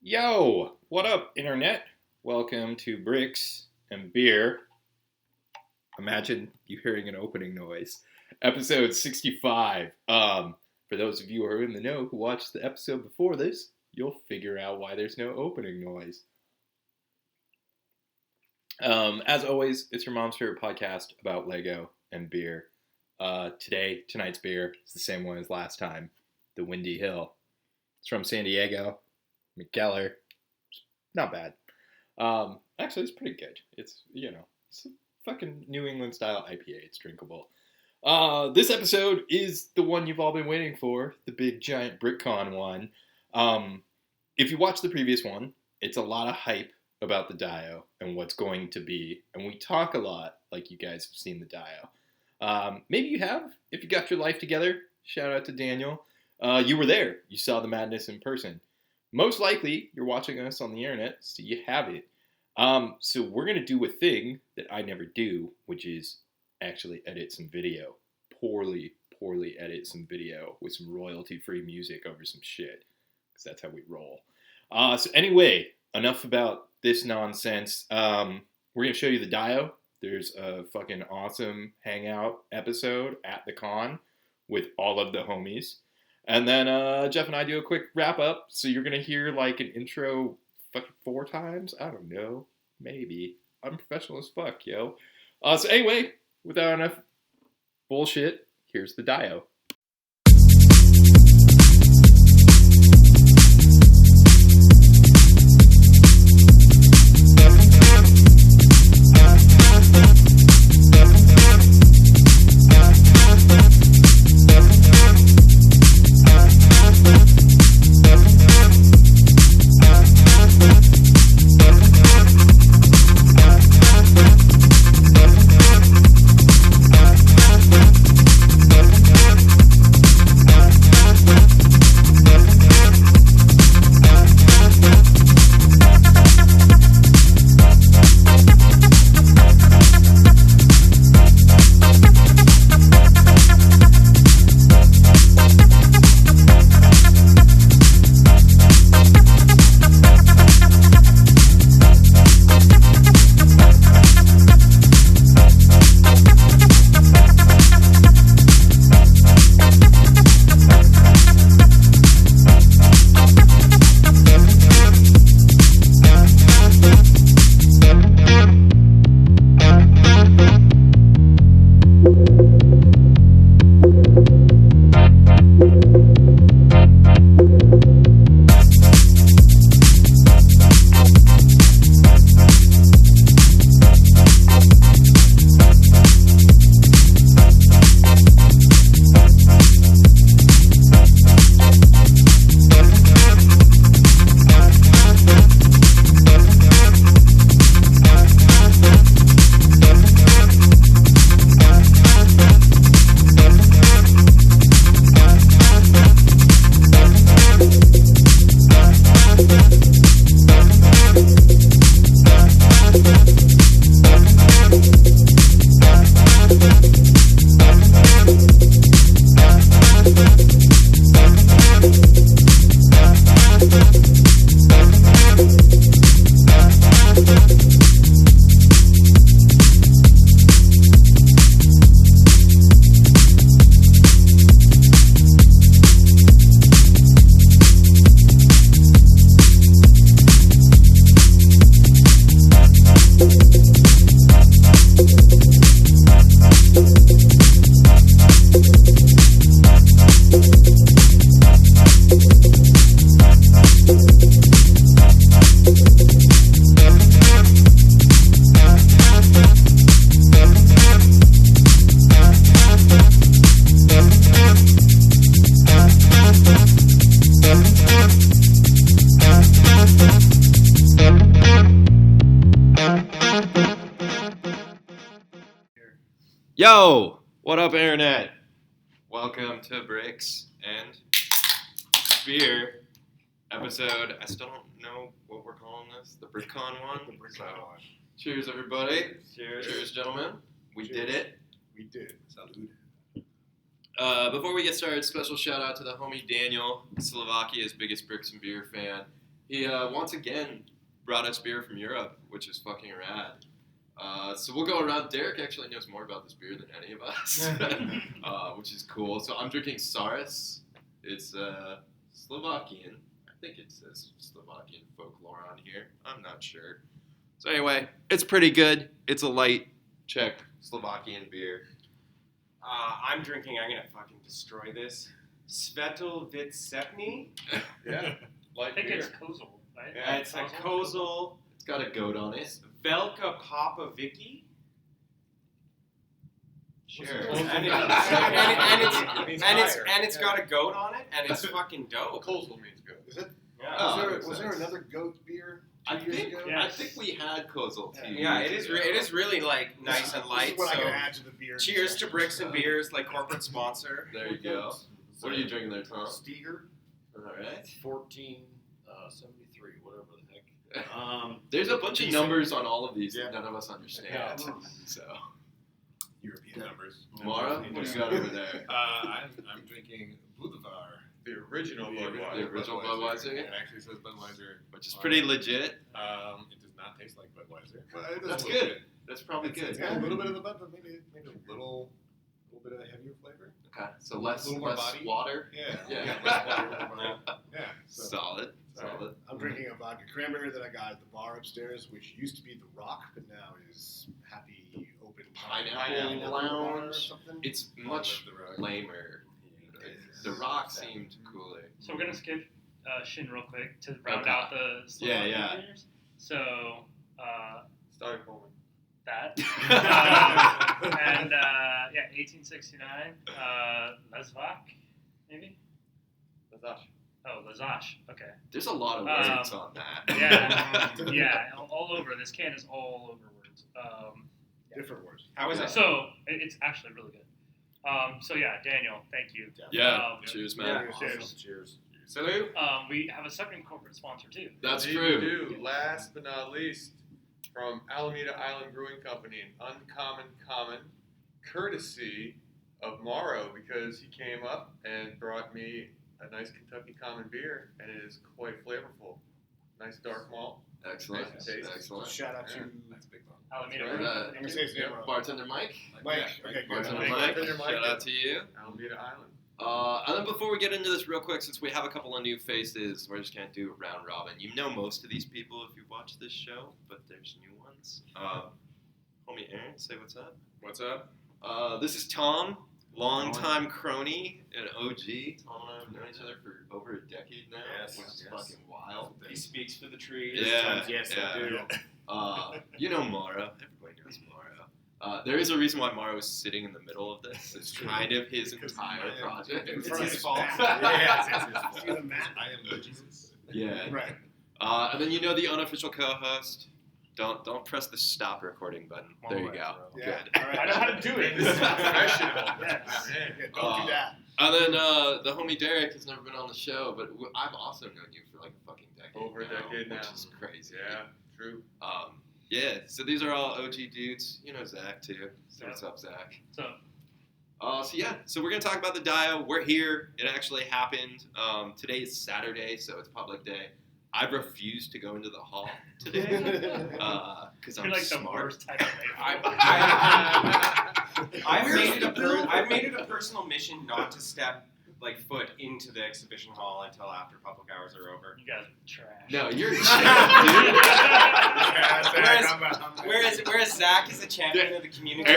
Yo, what up, internet? Welcome to Bricks and Beer. Imagine you hearing an opening noise. Episode 65. For those of you who are in the know who watched the episode before this, you'll figure out why there's no opening noise. As always, it's your mom's favorite podcast about Lego and beer. Tonight's beer is the same one as last time, the Windy Hill. It's from San Diego. McGeller. Not bad. Actually, it's pretty good. It's a fucking New England style IPA. It's drinkable. This episode is the one you've all been waiting for, the big giant BrickCon one. If you watched the previous one, it's a lot of hype about the Dio and what's going to be, and we talk a lot like you guys have seen the Dio. Maybe you have, if you got your life together. Shout out to Daniel. You were there. You saw the madness in person. Most likely, you're watching us on the internet, so you have it. So we're going to do a thing that I never do, which is actually edit some video. Poorly edit some video with some royalty-free music over some shit. Because that's how we roll. So anyway, enough about this nonsense. We're going to show you the Dio. There's a fucking awesome hangout episode at the con with all of the homies. And then Jeff and I do a quick wrap up. So you're going to hear like an intro fucking 4 times. I don't know. Maybe. I'm professional as fuck, yo. So anyway, without enough bullshit, here's the Dio. Yo, what up, internet? Welcome to Bricks and Beer episode. I still don't know what we're calling this. The BrickCon one. The BrickCon one. Cheers, everybody. Cheers. Cheers, gentlemen. We did it. We did. Salud. Before we get started, special shout out to the homie Daniel, Slovakia's biggest Bricks and Beer fan. He once again brought us beer from Europe, which is fucking rad. So we'll go around. Derek actually knows more about this beer than any of us, which is cool. So I'm drinking Saris. It's Slovakian. I think it says Slovakian folklore on here. I'm not sure. So anyway, it's pretty good. It's a light Czech Slovakian beer. I'm drinking. I'm gonna fucking destroy this. Svetel Vitsepny. Yeah. I think it's Kozel, right? Yeah, it's a Kozel. It's got a goat on it. Velka Papa Vicky. Sure. And it's got a goat on it, and it's fucking dope. Kozel means good. Is it? Yeah. Oh, Was there another goat beer? I 2 years think ago? I think we had Kozel too. Yeah, it is. It is really like nice and light. This is what I So, can add to the beer. cheers to Bricks and Beers, like corporate sponsor. There you go. What are you drinking there, Tom? Steger, All right. 1473, whatever the heck. There's a bunch of numbers on all of these that Yeah. none of us understand. Yeah. So, European numbers. Mara, what do you got over there? I'm drinking Boulevard, the original Budweiser. The original Budweiser? It actually says Budweiser, Which is pretty legit. It does not taste like Budweiser. But it does That's a little good. bit. That's probably It's good. got a little bit of the Bud, but maybe a little bit of the heavier flavor. Okay, so less A little more less body. water. Yeah. Yeah. Yeah. So, Solid. Solid. I'm drinking a vodka cranberry that I got at the bar upstairs, which used to be the Rock, but now is Happy Open Pineapple Bar or Lounge. something. It's much lamer. The Rock seemed cooler. So we're gonna skip Shin real quick to round Okay. out the Slovakian Yeah. beers. So Starting Coleman. that and 1869 Lazvak maybe. Oh, Lazash. Okay. There's a lot of words on that. Yeah, all over. This can is all over words. Different words. How is it? So it's actually really good. So yeah, Daniel, thank you. Yeah. Cheers, man. Cheers. Salute. We have a second corporate sponsor too. That's Indeed true. we do. Last but not least, from Alameda Island Brewing Company, an uncommon common, courtesy of Morrow, because he came up and brought me a nice Kentucky common beer, and it is quite flavorful. Nice dark malt. Excellent. Nice and tasty. Excellent. Shout out to That's big one. Alameda. Right, Brewing uh, Company. I'm gonna say his name wrong. Bartender Mike. Mike. Okay, good. Bartender Mike. Mike. Bartender Mike. Shout out to you. Alameda Island. And then before we get into this real quick, since we have a couple of new faces, we're just going to do a round robin. You know most of these people if you watch this show, but there's new ones. Homie Aaron, say what's up. What's up? This is Tom, longtime crony and OG. Tom and I have known each other for over a decade now, Yes, which is yes. fucking wild. He speaks for the trees. Yeah, Yes, yeah. I do. You know Mara. Everybody knows Mara. There is a reason why Mara was sitting in the middle of this. It's kind of his entire project. It's his fault. Yeah, it's his fault. See the Matt? I am the Jesus. Yeah. Right. And then you know the unofficial co-host. Don't press the stop recording button. There you go. Yeah. Good. All right. I know how to do it. This is professional. Yes. Yeah, don't do that. And then the homie Derek has never been on the show, but I've also known you for like a fucking decade. Over a decade now. which is crazy. Yeah, true. Yeah. So these are all OG dudes. You know Zach too. So what's up, Zach? So So we're gonna talk about the Dio. We're here. It actually happened. Today is Saturday, so it's public day. I refuse to go into the hall today because I'm you're like smart. the worst type of lady. I've made it a personal mission not to step like foot into the exhibition hall until after public hours are over. You guys are trash. No, you're Whereas Zach is a champion of the community.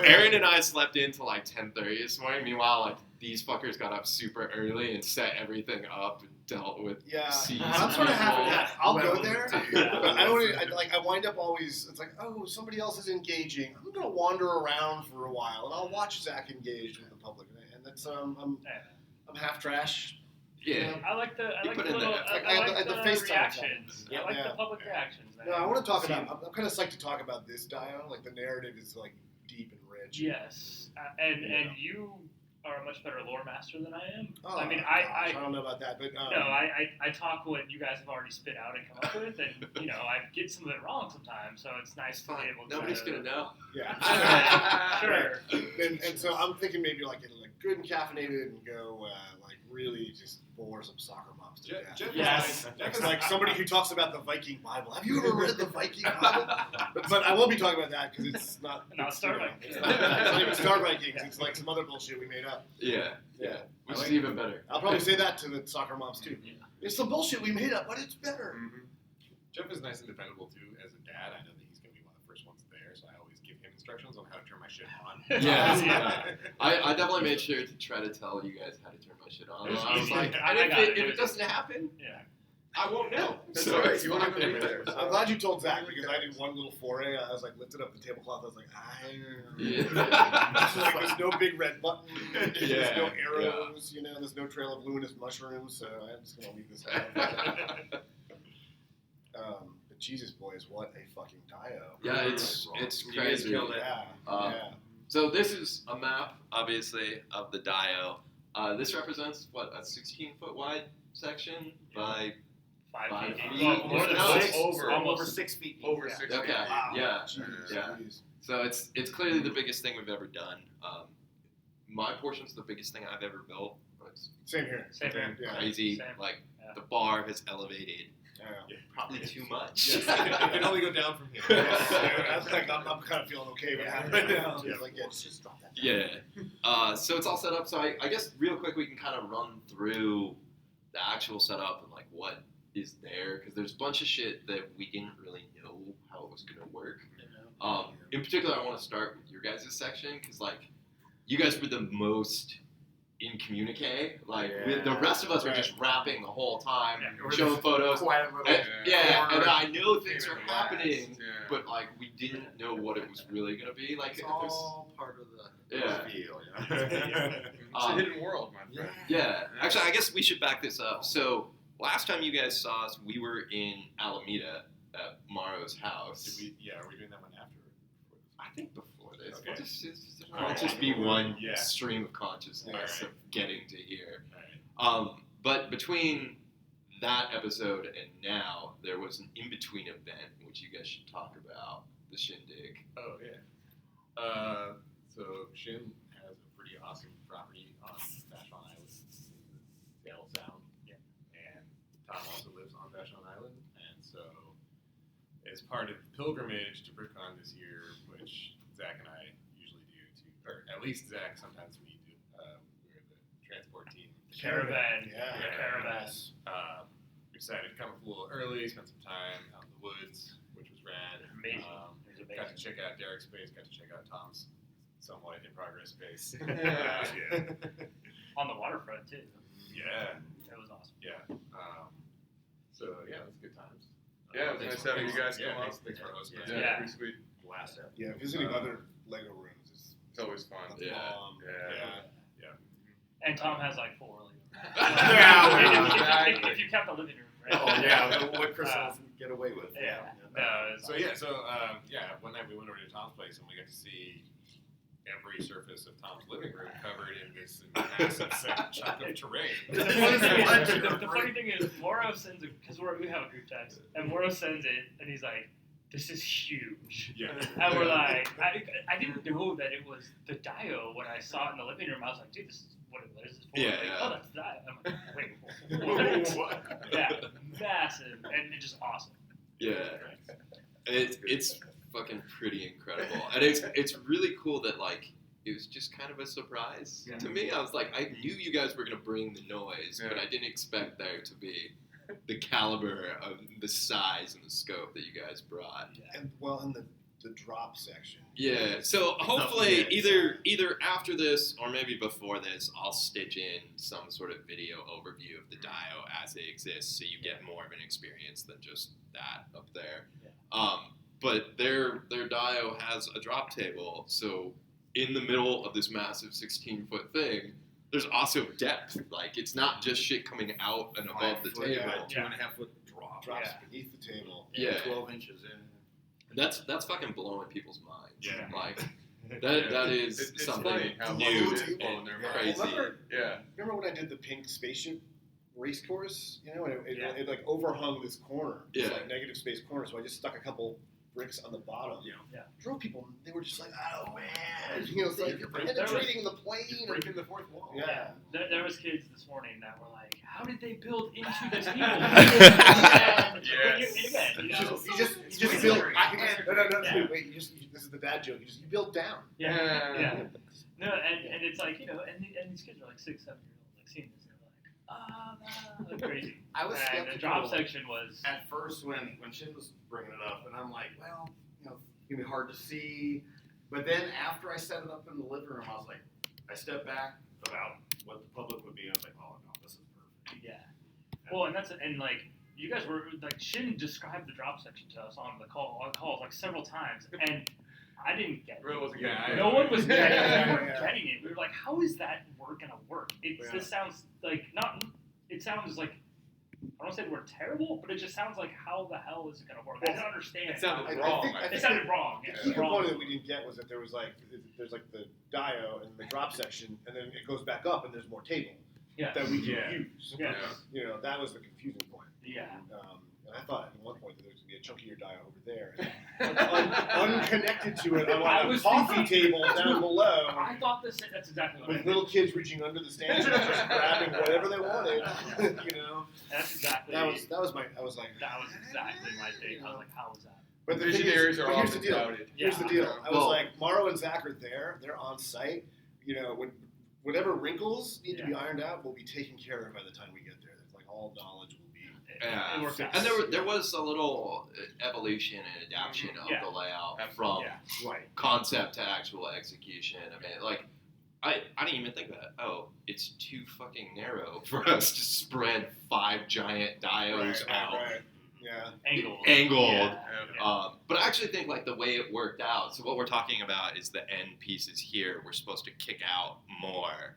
Aaron and I slept in till like 10:30 this morning. Meanwhile, like these fuckers got up super early and set everything up and dealt with seats. I'm sort of having that. I'll go Well, there, dude. but I don't. I wind up always. It's like, oh, somebody else is engaging. I'm gonna wander around for a while, and I'll watch Zach engage with the public, and that's I'm half trash. Yeah. I like the put in little the effort. I like At the the FaceTime reactions. time. I like Yeah. the public reactions. No, I want to talk about. I'm kind of psyched to talk about this Dio. Like the narrative is like deep and rich. Yes, and you are a much better lore master than I am. Oh, I mean, gosh, I don't know about that, but no, I talk what you guys have already spit out and come up with, and you know I get some of it wrong sometimes. So it's nice to be Fine. able to. Nobody's gonna know. yeah. Sure. And so I'm thinking maybe like get like good and caffeinated and go like really just bores up soccer moms to death. Yes. It's like somebody who talks about the Viking Bible. Have you ever read the Viking Bible? But I won't be talking about that because it's not. Star Vikings. It's not even Star Vikings. It's like some other bullshit we made up. Yeah. Which is even better. I'll probably say that to the soccer moms too. It's some bullshit we made up, but it's better. Mm-hmm. Jeff is nice and dependable too. As a dad, I know that he's going to be one of the first ones there, so I always give him instructions on how to turn my shit on. I definitely made sure to try to tell you guys how to turn my shit on. I was like, if it doesn't happen, I won't know. That's right. You won't even be there. I'm glad you told Zach because I did one little foray. I was like, lifted up the tablecloth. I was like, like, there's no big red button. There's no arrows. You know, there's no trail of luminous mushrooms. So I'm just gonna leave this out. But Jesus, boys, what a fucking dio! Yeah, it's crazy. You guys killed it. So this is a map, obviously, of the dio. This represents what, a 16-foot wide section by 5 feet. Well, More than no, 6. Over 6 feet. Over 6 feet. Okay, Wow. yeah. Jeez. So it's clearly the biggest thing we've ever done. My portion's the biggest thing I've ever built. It's Same here. Same here. Yeah. crazy. Same. Like the bar has elevated Yeah. probably too much. Yes, it can only go down from here. I was like, I'm kind of feeling okay with that right now. It's like, just drop that. Yeah. So it's all set up. So I guess real quick we can kind of run through the actual setup and like what is there, because there's a bunch of shit that we didn't really know how it was going to work. In particular, I want to start with your guys' section because like you guys were the most in communique. Like the rest of us were just rapping the whole time, showing photos. And I know things are happening, but like we didn't know what it was really going to be. Like It's all part of the feel. It's a hidden world, my friend. Yeah. Actually, I guess we should back this up. So last time you guys saw us, we were in Alameda at Maro's house. Are we doing that one after? I think before this. Okay. It'll just be one stream of consciousness of getting to here. But between that episode and now, there was an in-between event which you guys should talk about, the Shindig. Oh, yeah. So Shin has a pretty awesome property on Vashon Island, Sail Sound. Yeah. And Tom also lives on Vashon Island, and so as part of the pilgrimage to BrickCon this year, which Zach and I usually do, or at least Zach, sometimes we do, we're the transport team. Caravan. Caravan. We decided to come up a little early, spend some time out in the woods, which was rad. Amazing. It was amazing. Got to check out Derek's space, got to check out Tom's somewhat in progress space. On the waterfront too. Yeah. That was awesome. Yeah. So yeah, it was good times. Yeah, it was nice having you guys come up. Thanks for hosting us. Yeah, pretty sweet. Last episode. Yeah, visiting other Lego rooms is It's always fun. Yeah. And Tom has like 4 Lego rooms. Exactly. If you count the living room, right? Oh yeah, what Chris doesn't get away with. Yeah. One night we went over to Tom's place and we got to see every surface of Tom's living room covered in this massive chunk of terrain. The funny thing is, Moro sends it, because we have a group text, and Moro sends it, and he's like, this is huge. Yeah. And we're like, I didn't know that it was the dio when I saw it in the living room. I was like, dude, this is what is this for? Yeah, like, yeah. oh, that's the dio. I'm like, wait, what? Yeah, massive, and it's just awesome. Yeah. It's fucking pretty incredible. And it's really cool that, like, it was just kind of a surprise to me. I was like, I knew you guys were going to bring the noise, but I didn't expect there to be the caliber of the size and the scope that you guys brought. And in the drop section. Yeah. So hopefully either after this or maybe before this, I'll stitch in some sort of video overview of the dio as it exists, so you get more of an experience than just that up there. Yeah. But their dio has a drop table, so in the middle of this massive 16-foot thing, there's also depth. Like, it's not just shit coming out and above the table. 2.5 foot drop. Drops beneath the table. Yeah. 12 inches in. That's fucking blowing people's minds. Yeah. Like, that is it's something funny how new much it's blowing and their crazy. Remember when I did the pink spaceship race course? You know, it like overhung this corner. This like negative space corner. So I just stuck a couple bricks on the bottom. Yeah. Drove people, they were just like, oh man, it's like you're penetrating the plane. You're breaking the fourth wall. Yeah. There was kids this morning that were like, how did they build into this people? You just build. No. Wait. This is the dad joke. You build down. Yeah. No, and it's like, and these kids are like 6, 7 years old, like seeing this, and they're like, crazy. I was and skeptical. the drop section was At first, when Shin was bringing it up, and I'm like, well, it's gonna be hard to see. But then after I set it up in the living room, I was like, I stepped back about what the public would be. I was like, oh no, this is perfect. Yeah. Well, and like you guys were like Shin described the drop section to us on calls like several times, and I didn't get it. Really wasn't getting it. No one was getting it. Yeah, We weren't yeah. getting it. We were like, how is that gonna work? This sounds like not. It sounds like I don't want to say the word terrible, but it just sounds like how the hell is it gonna work? I don't understand. It sounded I wrong. think- It sounded wrong. The Yeah. key component that we didn't get was that there's like the dio and the drop section, and then it goes back up, and there's more table that we can use. Yeah. That was the confusing point. Yeah. And I thought at one point that there was going to be a chunkier dio over there. Unconnected to it, I was a coffee table down below I thought that's exactly what I with did. little kids reaching under the stanchions, just grabbing whatever they wanted. That's exactly. That was my. I was like, That was exactly my take. I was like, how was that? But the thing Visionaries is, are but here's the often deal. doubted. Here's the Yeah. deal. I was Well- like, Morrow and Zach are there. They're on site. Whatever wrinkles need to be ironed out will be taken care of by the time we get there. It's like all knowledge will be. It worked out. And there was a little evolution and adaptation of the layout from concept to actual execution. I mean, like, I didn't even think that. Oh, it's too fucking narrow for us to spread 5 giant diodes out. Right. Yeah. Angled. Yeah. But I actually think like the way it worked out. So what we're talking about is the end pieces here. We're supposed to kick out more.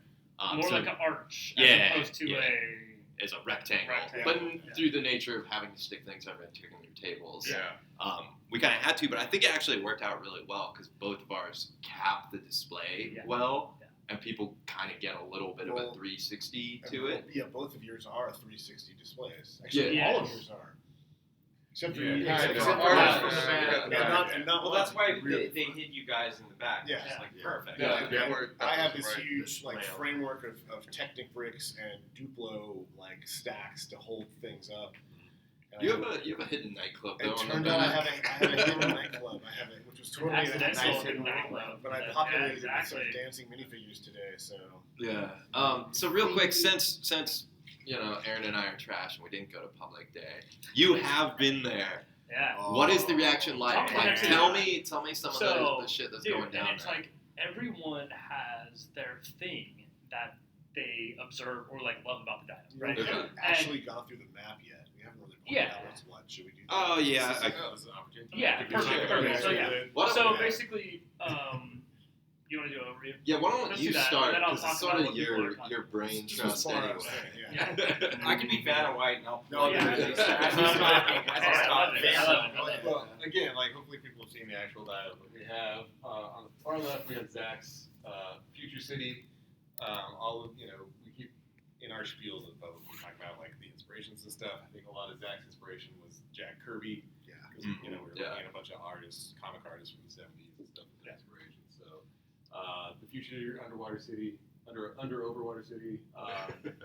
More like an arch Yeah, as opposed to yeah. a. As a rectangle. Rectangle. But through the nature of having to stick things over particular tables, Yeah. we kind of had to. But I think it actually worked out really well because both of ours cap the display well. And people kind of get a little bit of a 360 to it. Yeah, both of yours are 360 displays. Actually, all of yours are. Except for you. Yeah. Except for Ours us. is from the back. And not Well, that's why they hid you guys in the back. Yeah. It's like perfect. I have this Right. huge Layout. framework of Technic bricks and Duplo stacks to hold things up. And You have a hidden nightclub though. It on turned the out I back. have a hidden nightclub. I have it, which was totally a Accidental nice hidden hidden nightclub. nightclub. But I populated it with exactly. some dancing minifigures today. So Yeah. So real quick, since Aaron and I are trash and we didn't go to public day, you have been there. Yeah. What is the reaction like? Talk Like, about it. tell me some of So, the shit that's dude, going down and it's there. like everyone has their thing that they observe or like love about the dino, right? we haven't And- actually gone through the map yet. We haven't really pointed Yeah. out what's what. Should we do that? Oh yeah. This is an opportunity. Yeah, perfect. So yeah. What So yeah. basically, you want to do an overview? Yeah, why don't Let's you do that, start? and then I'll Because talk it's sort about of what people are your talking brain Just trust as far anyway. as- yeah. I can be Vanna White and I'll. No, Yeah. yeah. As he's talking, as he's I love talking. it. I love it. Well, again, hopefully people have seen the actual dial, but we have on the far left we have Zach's Future City. All of we keep in our spiel to the public. We talk about the inspirations and stuff. I think a lot of Zach's inspiration was Jack Kirby. Yeah. Because we were looking at a bunch of artists, comic artists from the '70s and stuff as inspiration. So the Future Underwater City, under Overwater City.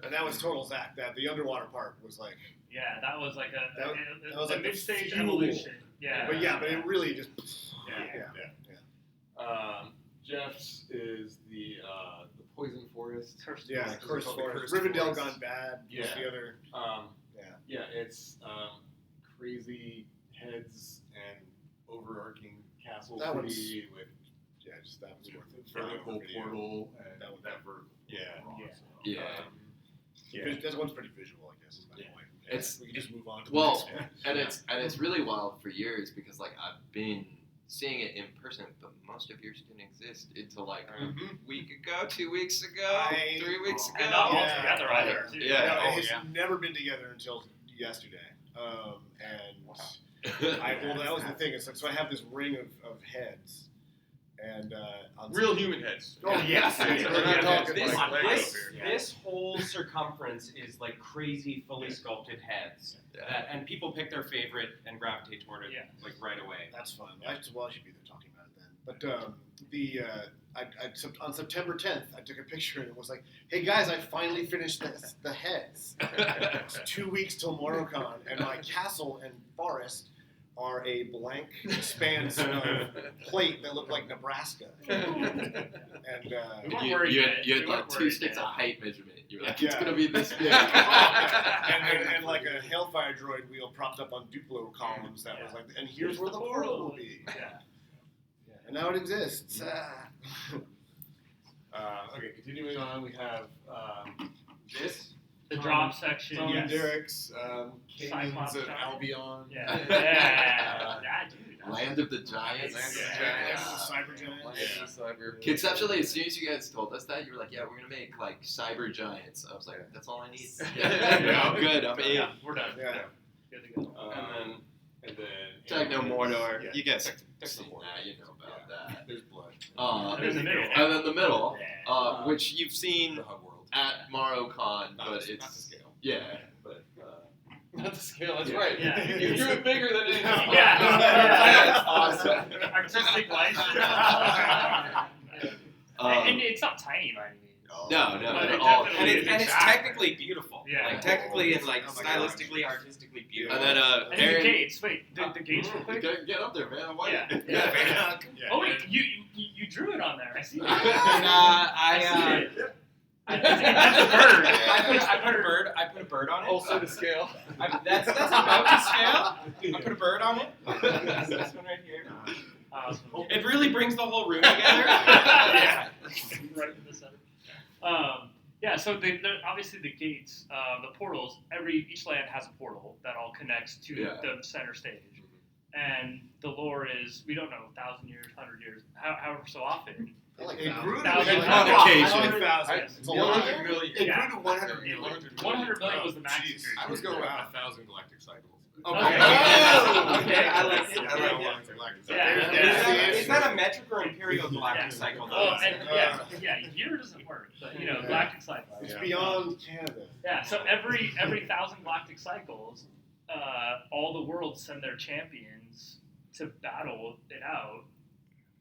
And that was total Zach. That the underwater part was like. Yeah, that was like That was a like the mid-stage fuel. evolution. Yeah. But it really just. Yeah. Jeff's is the Poison Forest. Cursed Yeah, Forest. Cursed called the Forest. Cursed Rivendell Forest. Gone Bad. Was Yeah. the other. It's crazy heads and overarching castle That one's- city with Yeah, just that was worth it. really cool Video. portal and That one- that vertical. Yeah. Yeah. That one's pretty visual, I guess. Is my point. It's- we can just move on to Well, the next one. and it's really wild for years because I've been seeing it in person, but most of yours didn't exist until a week ago, 2 weeks ago, 3 weeks ago. And not all Yeah. together either. Too. Yeah. No, Oh, it's never been together until yesterday. And that was the thing. It's so I have this ring of heads, And on Real human heads. Oh yes, We're not talking This, like Lego this, here. this whole circumference is like crazy, fully sculpted heads. That, and people pick their favorite and gravitate toward it like right away. That's fun. I should be there talking about it then. But on September 10th, I took a picture and it was like, "Hey guys, I finally finished the heads. It's 2 weeks till MorrowCon, and my castle and forest are a blank expanse of plate that looked like Nebraska." And We weren't worried yet. you We had weren't like 2 worried sticks yet. of height measurement. You were like, Yeah. it's gonna be this big. and like a Hellfire droid wheel propped up on Duplo columns that was like, and here's where the portal will be. Yeah. And now it exists. Okay, continuing on, we have this. The drop section. Tom and Yes. Derek's Canyons Cyclops of Giant. Albion. Yeah. Yeah, dude. Land of the Giants. Land of the Yeah. Giants. Cyber Giants. Land of the Cyber. Conceptually, as soon as you guys told us that, you were like, "Yeah, we're gonna make like cyber giants." I was like, "That's all I need." Yeah. I'm good. I'm in. Yeah, we're done. Yeah. Good to go. And then Techno Mordor. Yeah. You guys Techno see Mordor. that. You know about that. There's blood. And in the middle. And then the middle, Yeah. which you've seen The hub world. at MorrowCon, Not but to it's scale. yeah, but Not the scale, that's Yeah. right. Yeah. You drew it bigger than it is. Yeah. That's awesome. Artistic license. And it's not tiny by any means. No, But it at all. definitely And it's technically beautiful. Yeah. Like technically and like Oh my stylistically, artistically beautiful. And then And then the Aaron, gates. Wait, the gates real quick. get up there, man. I'm waiting. Yeah. Yeah. Oh wait, you drew it on there. I see. And I see it. That's a bird. I put a bird on it. Also to scale. That's about to scale. I put a bird on it. This one right here. Awesome. It really brings the whole room together. Yeah. Right in the center. Yeah, so obviously the gates, the portals, each land has a portal that all connects to the center stage. And the lore is, we don't know, 1,000 years, 100 years, however so often. It grew to Thousand. Occasion. 100,000. It's a lot. 100 million. It Yeah. grew to 100 million. 100 million was the max. Jeez. I was going with 1,000 galactic cycles. Okay. Oh, Okay, I like it. I I like it. like galactic Yeah. cycles. Is that a metric or imperial galactic Yeah. cycle? Oh, and year doesn't work, but galactic cycle. It's beyond Canada. Yeah, so every 1,000 galactic cycles, all the worlds send their champions to battle it out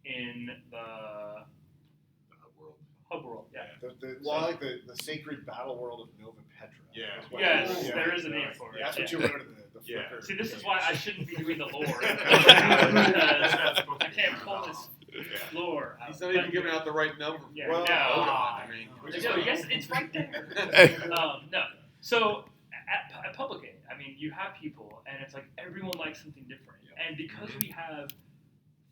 in the hub world. Yeah. The sacred battle world of Nova Petra. Yeah. Yes, there is a name for it. That's what yeah. you wrote in the Yeah. flicker. See, this is why I shouldn't be doing the lore. I can't pull this lore out. He's not even giving out the right number. Yeah, Well, no. I mean, Yes, it's right there. No. So at Publicate, I mean, you have people, and it's like everyone likes something different. And because we have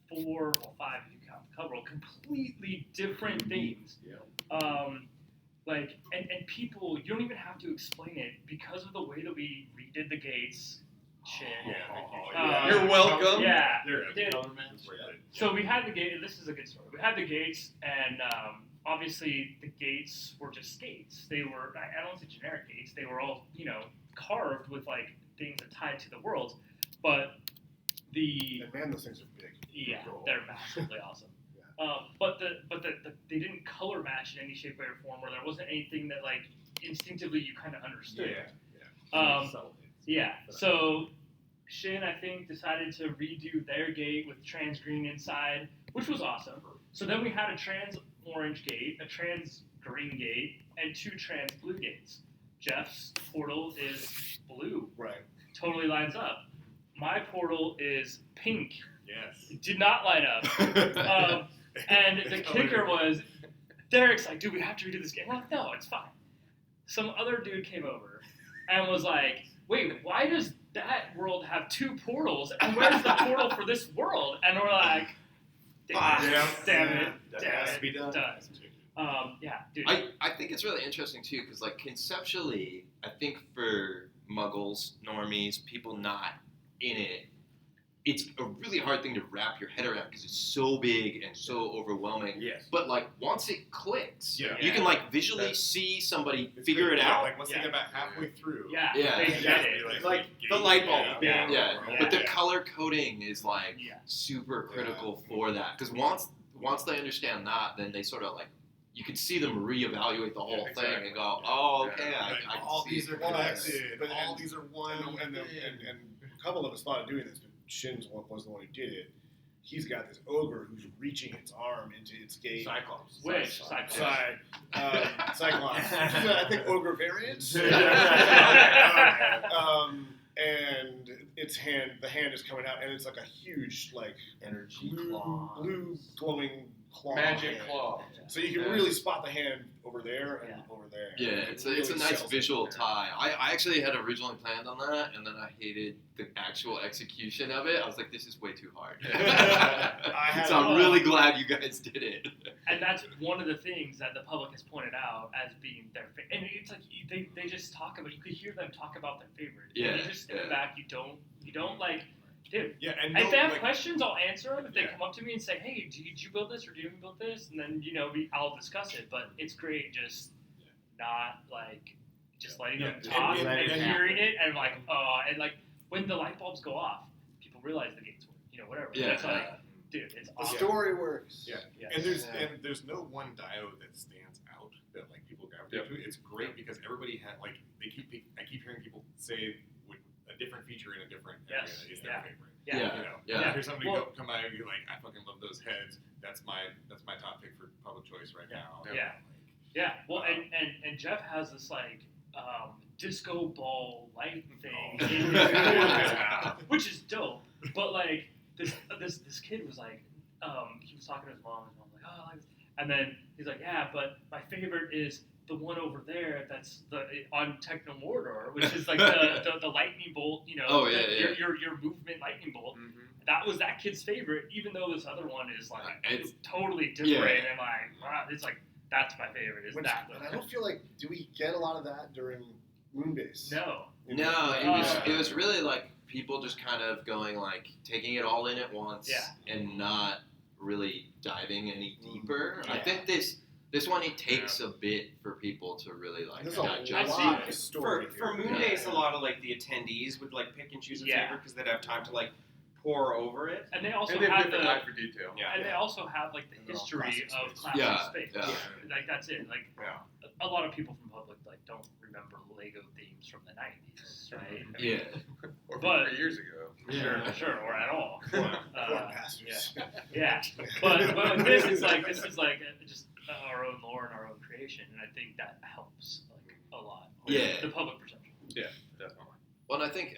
4 or 5, if you count the cover, completely different themes. And people, you don't even have to explain it because of the way that we redid the gates. Shit. You're welcome. Yeah. They're Dude, so we had the gate, and this is a good story. We had the gates, and obviously the gates were just gates. They were, I don't want to say generic gates, they were all, carved with like things that tied to the worlds. But And man, those things are big. cool. They're massively awesome. But they didn't color match in any shape, way, or form, or there wasn't anything that like instinctively you kind of understood. So Shin, I think, decided to redo their gate with trans green inside, which was awesome. So then we had a trans orange gate, a trans green gate, and 2 trans blue gates. Jeff's portal is blue. Right. Totally lines up. My portal is pink. Yes. It did not line up. And the kicker was, Derek's like, dude, we have to redo this game. We're like, no, it's fine. Some other dude came over and was like, wait, why does that world have 2 portals? And where's the portal for this world? And we're like, damn it. That has to be done. Dude. I think it's really interesting too, because like conceptually, I think for muggles, normies, people not in it, it's a really hard thing to wrap your head around because it's so big and so overwhelming. Yes. But like once it clicks, Yeah. you can like visually That's- see somebody figure it out. Like once they get about halfway through. Yeah, Yeah. they you get have to it. be Like the light bulb. Yeah. Yeah, Yeah. but the color coding is like Yeah. super critical for that because once once they understand that, then they sort of like, you can see them reevaluate the whole thing and go, Yeah. oh, okay, Yeah. I Like, can all see these are it. connected. But All these are one. And a couple of us thought of doing this, but Shin's was the one who did it. He's got this ogre who's reaching its arm into its gate. Cyclops. Which Cyclops? Cyclops. I think ogre variants. And its hand, the hand is coming out, and it's like a huge, like Energy blue glowing claw. Magic hand. claw. So you can really spot the hand over there and over there. Yeah, And it's it a really nice sells it. visual tie. I actually had originally planned on that, and then I hated the actual execution of it. I was like, this is way too hard. So I'm really glad you guys did it. And that's one of the things that the public has pointed out as being their favorite. And it's like they just talk about. You could hear them talk about their favorite. Yeah, And you just stand back. You don't like. Dude, Yeah, and if they have like, questions, I'll answer them. If they Yeah. come up to me and say, "Hey, did you build this or did you build this?" and then I'll discuss it. But it's great just not like just letting them Yeah. talk And- and, and- hearing it and like and like when the light bulbs go off, people realize the gates work. Whatever. Yeah. It's like, dude, it's The awesome. story works. Yeah. Yes. And there's no one diode that stands out that like people gravitate to. It's great because everybody had like I keep hearing people say a different feature in a different area Yes. is their Yeah. favorite. Yeah. You know, Yeah. if there's somebody Well- come by and you're like, I fucking love those heads. That's my top pick for public choice right now. Yeah. Yeah, well, and Jeff has this like disco ball light thing, Oh. in his corner, which is dope. But like this kid was like, he was talking to his mom, and his mom was like, oh, I like this. And then he's like, yeah, but my favorite is the one over there that's on Techno Mordor, which is like the lightning bolt, Oh, yeah, your movement lightning bolt. Mm-hmm. That was that kid's favorite, even though this other one is like It's- totally different. yeah. And like, wow, it's like that's my favorite. Is Which, that and I don't feel like, do we get a lot of that during Moonbase? No. No, it was really like people just kind of going like taking it all in at once and not really diving any deeper. I think this one it takes a bit for people to really like There's a digest lot it. of story For here. Moonbase, a lot of like the attendees would like pick and choose a Yeah. favorite because they'd have time to like pour over it. And they also And they have have different the eye for detail. Yeah. and they also have like the And they're all history classic of space. classic Yeah, space. yeah. Like that's it. Like a lot of people from public like don't remember Lego themes from the 90s, right? I mean, Yeah. Or But- 3 years ago. Sure, or at all. Poor Uh, bastards. yeah, but this is like just our own lore and our own creation, and I think that helps like a lot. Yeah. The public perception. Definitely. Well, I think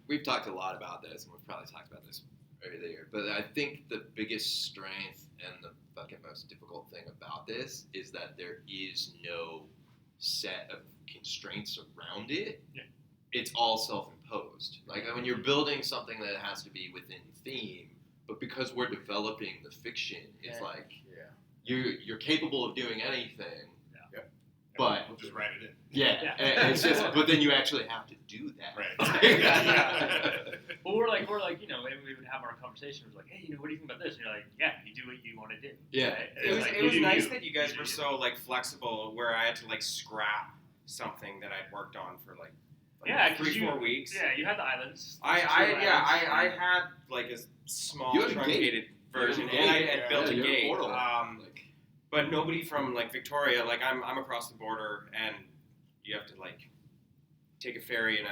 we've talked a lot about this, and we've probably talked about this earlier, but I think the biggest strength and the fucking most difficult thing about this is that there is no set of constraints around it. Yeah. It's all self-imposed. Like when you're building something that has to be within theme, but because we're developing the fiction, it's Yeah. like you're capable of doing anything. Yeah. But We'll just write it in. yeah, and it's just. But then you actually have to do that. Right. Well, we're like, maybe we would have our conversation. We're like, hey, what do you think about this? And you're like, yeah, you do what you want to do. Yeah. Right? It was, Like, it was you do nice you. that you guys were do so like flexible, where I had to like scrap something that I'd worked on for like Yeah, 'cause 3-4 weeks. Yeah, you had the islands. I had like a small You had a truncated version, You and had a I gate. had built a Yeah, gate. portal. Like, But nobody from like Victoria, like I'm across the border, and you have to like take a ferry and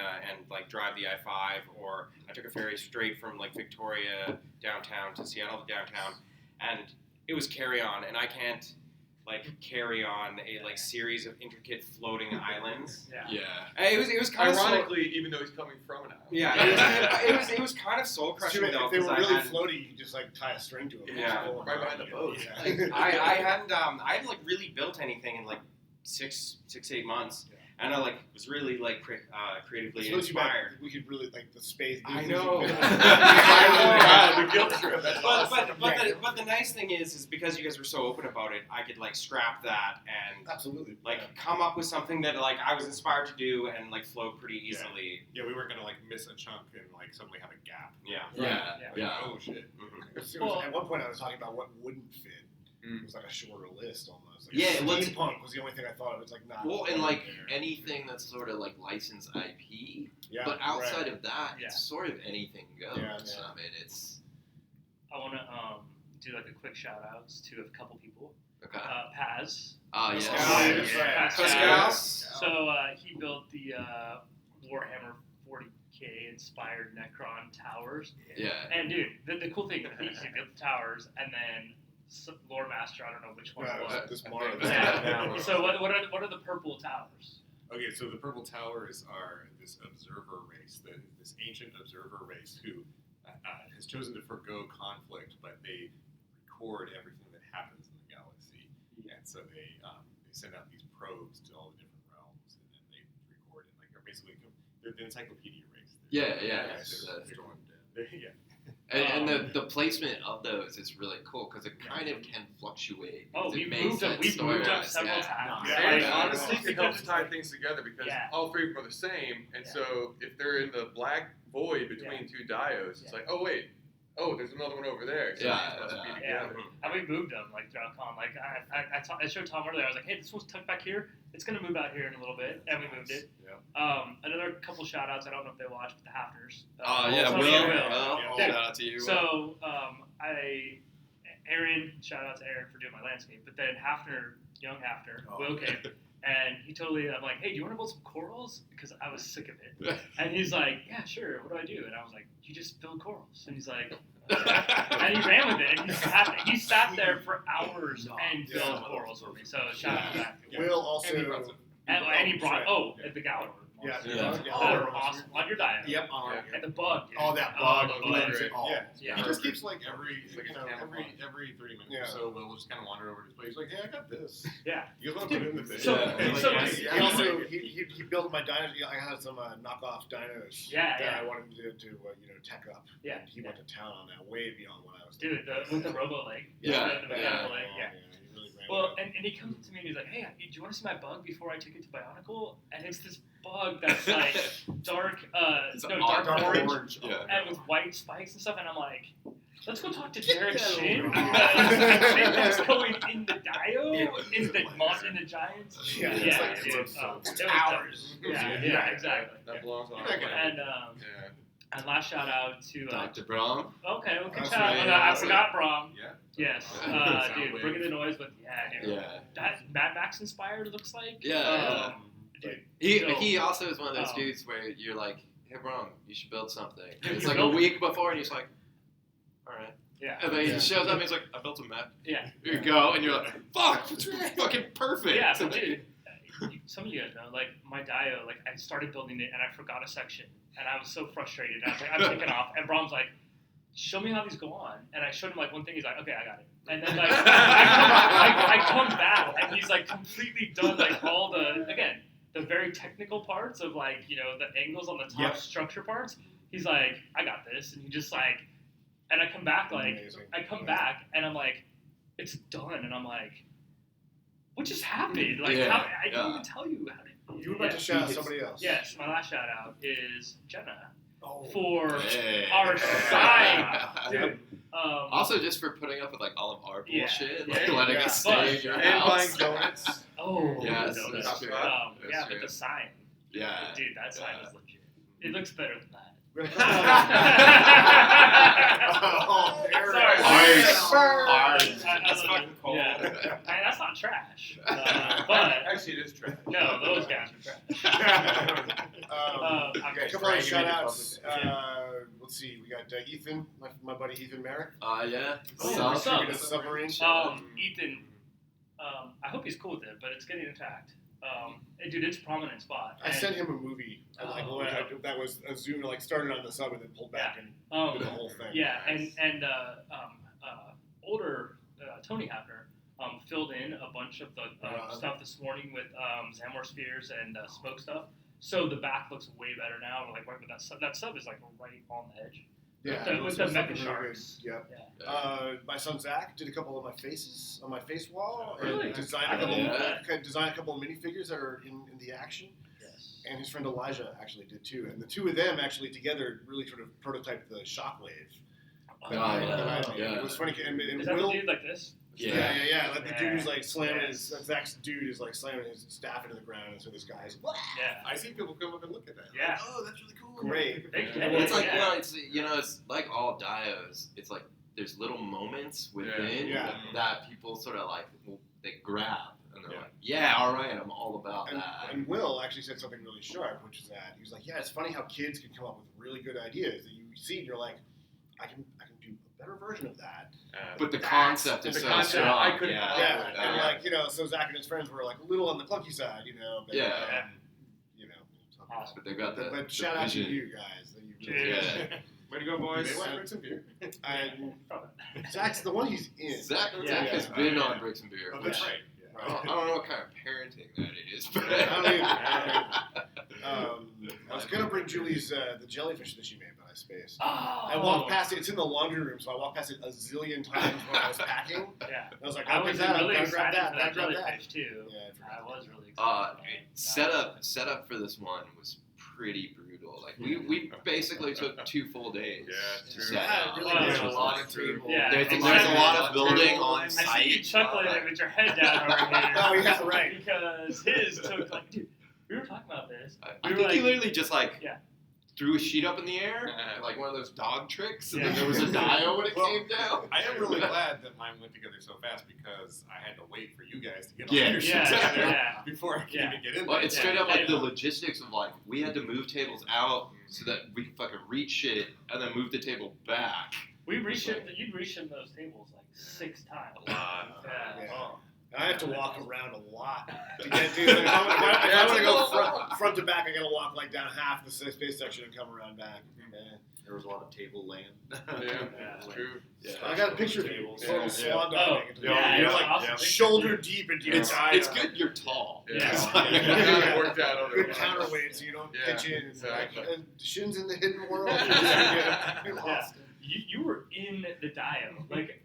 like drive the I-5, or I took a ferry straight from like Victoria downtown to Seattle downtown, and it was carry on, and I can't like carry on a like series of intricate floating islands. Yeah. yeah. It was kind of Ironically, even though he's coming from an island. yeah, it was kind of soul Too crushing bad. though, If they were because really I had floaty, you could just like tie a string to them. Yeah. Right behind the boat. Yeah. I hadn't like really built anything in like 6-8 months, and I like was really like creatively It's really too bad. inspired. We could really like the space. I know. The guilt trip. That's awesome. But the nice thing is because you guys were so open about it, I could like scrap that and Absolutely. like come up with something that like I was inspired to do and like flow pretty easily. Yeah, we weren't gonna like miss a chunk and like suddenly have a gap. Yeah. Yeah. Yeah. Like, Yeah. oh shit. It was- Well- at one point, I was talking about what wouldn't fit. Mm. It was like a shorter list almost. Like Yeah, well, steampunk was the only thing I thought of. It's like not. Well, and like there. anything that's sort of like licensed IP, Yeah, but outside right. of that, Yeah. it's sort of anything goes. Yeah, yeah. I mean, it's I want to do like a quick shout outs to a couple people. Okay. Paz. Yes. Pascal. So he built the Warhammer 40K inspired Necron towers. Yeah. And dude, the cool thing, he built the towers, and then Lore Master, I don't know which one it was. This morning. Yeah. So what are the purple towers? Okay, so the Purple Towers are this observer race, this ancient observer race who has chosen to forgo conflict, but they record everything that happens in the galaxy, and so they send out these probes to all the different realms, and then they record it. Like they're basically the encyclopedia race. Yeah. Yeah. And the placement of those is really cool because it kind of can fluctuate. Oh, It we've makes moved them. sense We've moved them story-wise, several yeah. times. Yeah. And Yeah. honestly, it helps Because tie things together because Yeah. all three of them are the same, and Yeah. so if they're in the black void between two diodes, it's Yeah. like, oh wait, there's another one over there. So Yeah, these must be Yeah. together. And we moved them like throughout con. Like I showed Tom earlier. I was like, hey, this one's tucked back here. It's gonna move out here in a little bit, and we moved it. Yeah. Another couple shout outs. I don't know if they watched, but the Hafters. Oh yeah, so Will. yeah, Shout out to you. So Aaron, shout out to Aaron for doing my landscape. But then young Hafner, Will came, and I'm like, hey, do you want to build some corals? Because I was sick of it. And he's like, yeah, sure. What do I do? And I was like, you just build corals. And he's like, and he ran with it. And he sat there for hours and built corals for me. So shout out to that. Will also. And he brought the Gallery. Yeah. That are awesome on your diet. Yep. And the bug. Dude. Oh, that bug. the blends great. it all. Yeah. He just keeps like every like a every 30 minutes Yeah. or so, Will will just kind of wander over to his place. He's like, hey, I got this. Yeah. You guys want to put it in the thing? So- And so- like, He also he built my dinos. I had some knockoff dinos Yeah, that yeah. I wanted to tech up. Yeah, And he went to town on that way beyond what I was. Dude, with the robo leg. Yeah, The mechanical leg, yeah. He really ran Well, with it. and he comes up to me and he's like, hey, do you want to see my bug before I take it to Bionicle? And it's this bug that's like dark dark orange Yeah. and with white spikes and stuff. And I'm like, let's go talk to Derek that Shin over because here. the shit that's going in the Dio in the Giants. Yeah, yeah, it's dude. like It was hours. dope. Yeah, exactly. That belongs on You're not our gonna- planet. And last shout out to Dr. Brahm. okay, That's shout out. right, I that's forgot Brom. Yeah. Yes, Yeah. dude, bringing the noise, but dude, Yeah. that Mad Max inspired looks like. Yeah. Dude, He also is one of those Oh. dudes where you're like, hey, Brahm, you should build something. Yeah, It's you like a built- week before, and he's like, all right. yeah, And then Yeah. he shows up, and he's like, I built a map. yeah, Here you go. And you're like, fuck, it's fucking perfect. yeah. But dude, some of you guys know, like my Dio, like I started building it and I forgot a section, and I was so frustrated. And I was like, I'm taking off, and Brom's like, show me how these go on. And I showed him like one thing. He's like, okay, I got it. And then like I come back, and he's like completely done like all the very technical parts of like the angles on the top Yep. structure parts. He's like, I got this, and he just like, and I come back like Amazing. I come back and I'm like, it's done, and I'm like, what just happened? Like Yeah, how, I didn't yeah. even tell you how to. You were about to shout out somebody else. Yes, my last shout out is Jenna Oh. for Hey. our side. Dude. Also, just for putting up with like all of our Yeah. bullshit, Yeah. like letting Yeah. us stay in your And buying house. donuts. Oh, Yes, no, that's true. yeah, That's but true. the sign, Yeah. dude, that sign is legit. It looks better than that. Oh, there Sorry. it is. Harsh. That's fucking cold. Yeah, I mean, that's not trash. But Actually, it is trash. no, those guys are trash. A couple of shout outs. Let's see. We got Ethan, my buddy Ethan Merrick. Yeah. Oh, So- what's up? The submarine. Ethan, I hope he's cool with it, but it's getting attacked. Dude, it's a prominent spot. I sent him a movie. Oh, When that was a Zoom, like started on the sub and then pulled back and did the whole thing. Yeah, and older Tony Hafner filled in a bunch of the stuff this morning with Zamor spheres and smoke stuff. So the back looks way better now. Like right with that sub is like right on the edge. Yeah, with it the was mecha fucking sharks. really good. Yep. Yeah. My son Zach did a couple of my faces on my face wall Really? and designed I didn't know a couple of minifigures that are in the action. Yes. And his friend Elijah actually did too. And the two of them actually together really sort of prototyped the Shockwave. yeah. It was funny. And Is that Will, the dude like this? Yeah. Like the dude who's like slamming Yes. Zach's dude is like slamming his staff into the ground, and so this guy's Yeah. I see people come up and look at that. Yeah. Like, oh, that's really cool. great. They get It's like, yeah. well, it's it's like all dios. It's like there's little moments within Yeah. that people sort of like they grab and they're Yeah. like, yeah, all right, I'm all about And, that. and Will actually said something really sharp, which is that he was like, "Yeah, it's funny how kids can come up with really good ideas that you see, and you're like, I can do a better version of that." But the That's- concept is the so concept, strong. I couldn't yeah. come Yeah, up with and that. like so Zach and his friends were like a little on the clunky side, but, Yeah. you know. Awesome. But they've got the But shout out to vision. you guys. That you really Yeah. Way to go, boys. They went for some beer. And Zach's the one he's in. Zach Yeah. has been on Bricks and Beer. Oh, which that's right. I don't know what kind of parenting that is, but I I was gonna bring Julie's the jellyfish that she made, but I spaced. Oh. I walked past it. It's in the laundry room, so I walked past it a zillion times when I was packing. Yeah. I was like, I I'll pick was that up. really Gotta grab excited that. for that Gotta grab that. jellyfish too. Yeah, I I forgot. was really excited. setup for this one was pretty brutal. Like we basically took 2 full days. Yeah, to true. set Yeah, up. really Wow. did. Which A was lot like- of table. Yeah. There's a Exactly. lot of building on I see you site. chuckling with your head down over here. Oh yeah, right. Because his took like, dude, we were talking about this. I We were think he like- literally just Yeah. threw a sheet up in the air, like one of those dog tricks, and Yeah. then there was a dio when it Well, came down. I am really glad that mine went together so fast because I had to wait for you guys to get Yeah. all your shit Yeah, together yeah. before I could Yeah. even get in Well, there. it's Yeah. straight up like Yeah. the logistics of like we had to move tables out so that we could fucking reach shit and then move the table back. You'd reshipped those tables like 6 times. Yeah. Yeah. And I have to walk around a lot to get to. If I want to go front to back, I gotta walk like down half the space section and come around back. Yeah. There was a lot of table land. Yeah, Yeah. true. Yeah. I got a picture of you, total Yeah. swan Oh, diving into the yeah, you're it's like awesome. shoulder deep into your It's tire. good you're tall. Yeah. It's Yeah. like- Yeah. It worked out Good otherwise. counterweight, so you don't Yeah, pitch in. exactly. And shins in the hidden world. Yeah. You lost it. You were in the dio, like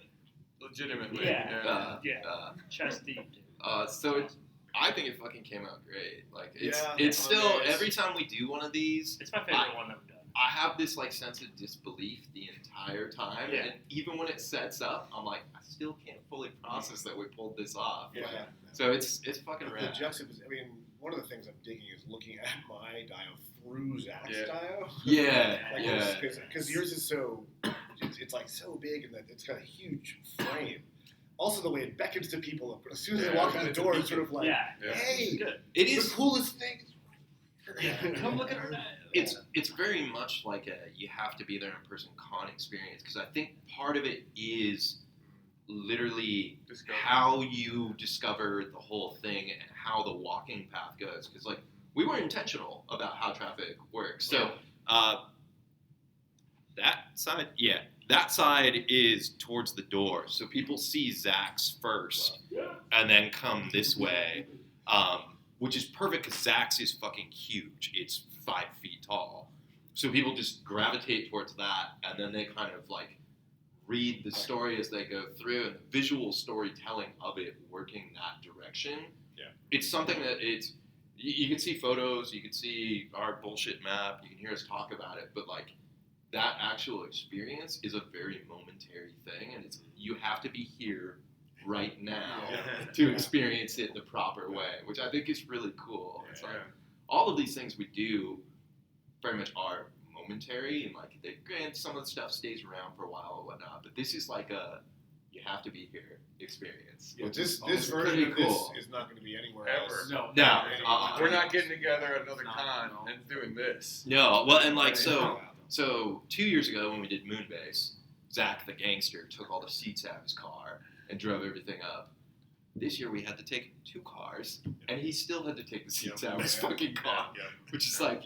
Legitimately. Yeah. chest deep. Dude. So I think it fucking came out great. Like it's Yeah, it's still amazing. every time we do one of these, It's my favorite one that we've done. I have this like sense of disbelief the entire time, Yeah. and even when it sets up, I'm like, I still can't fully process that we pulled this off. Yeah. Like, so it's fucking The rad. juxtaposition. I mean, one of the things I'm digging is looking at my dio through Zach's Yeah. dio. Yeah, Like, yeah. Because yours is so, it's like so big and that it's got a huge frame. Also, the way it beckons to people as soon as they Yeah. walk in the door, it's sort of like, Yeah. Yeah. hey, It's good. It the is. coolest thing. Come look at our dio. It's very much like a you have to be there in person con experience because I think part of it is literally Discovery. how you discover the whole thing and how the walking path goes because like we were intentional about how traffic works so that side is towards the door so people see Zach's first and then come this way which is perfect because Zach's is fucking huge it's 5 feet tall so people just gravitate towards that and then they kind of like read the story as they go through and the visual storytelling of it working that direction. Yeah. It's something that you can see photos, you can see our bullshit map, you can hear us talk about it, but like that actual experience is a very momentary thing and you have to be here right now to experience it the proper way, which I think is really cool. It's like all of these things we do very much are momentary and like granted some of the stuff stays around for a while or whatnot, but this is like a you have to be here experience. But which this is version pretty of cool. this is not going to be anywhere Ever. else. No. No, We're not getting together at another Not- con no. and doing this. No, well, and like Yeah. so 2 years ago when we did Moonbase, Zach the gangster took all the seats out of his car and drove everything up. This year we had to take 2 cars, and he still had to take the seats out of his fucking car, which is like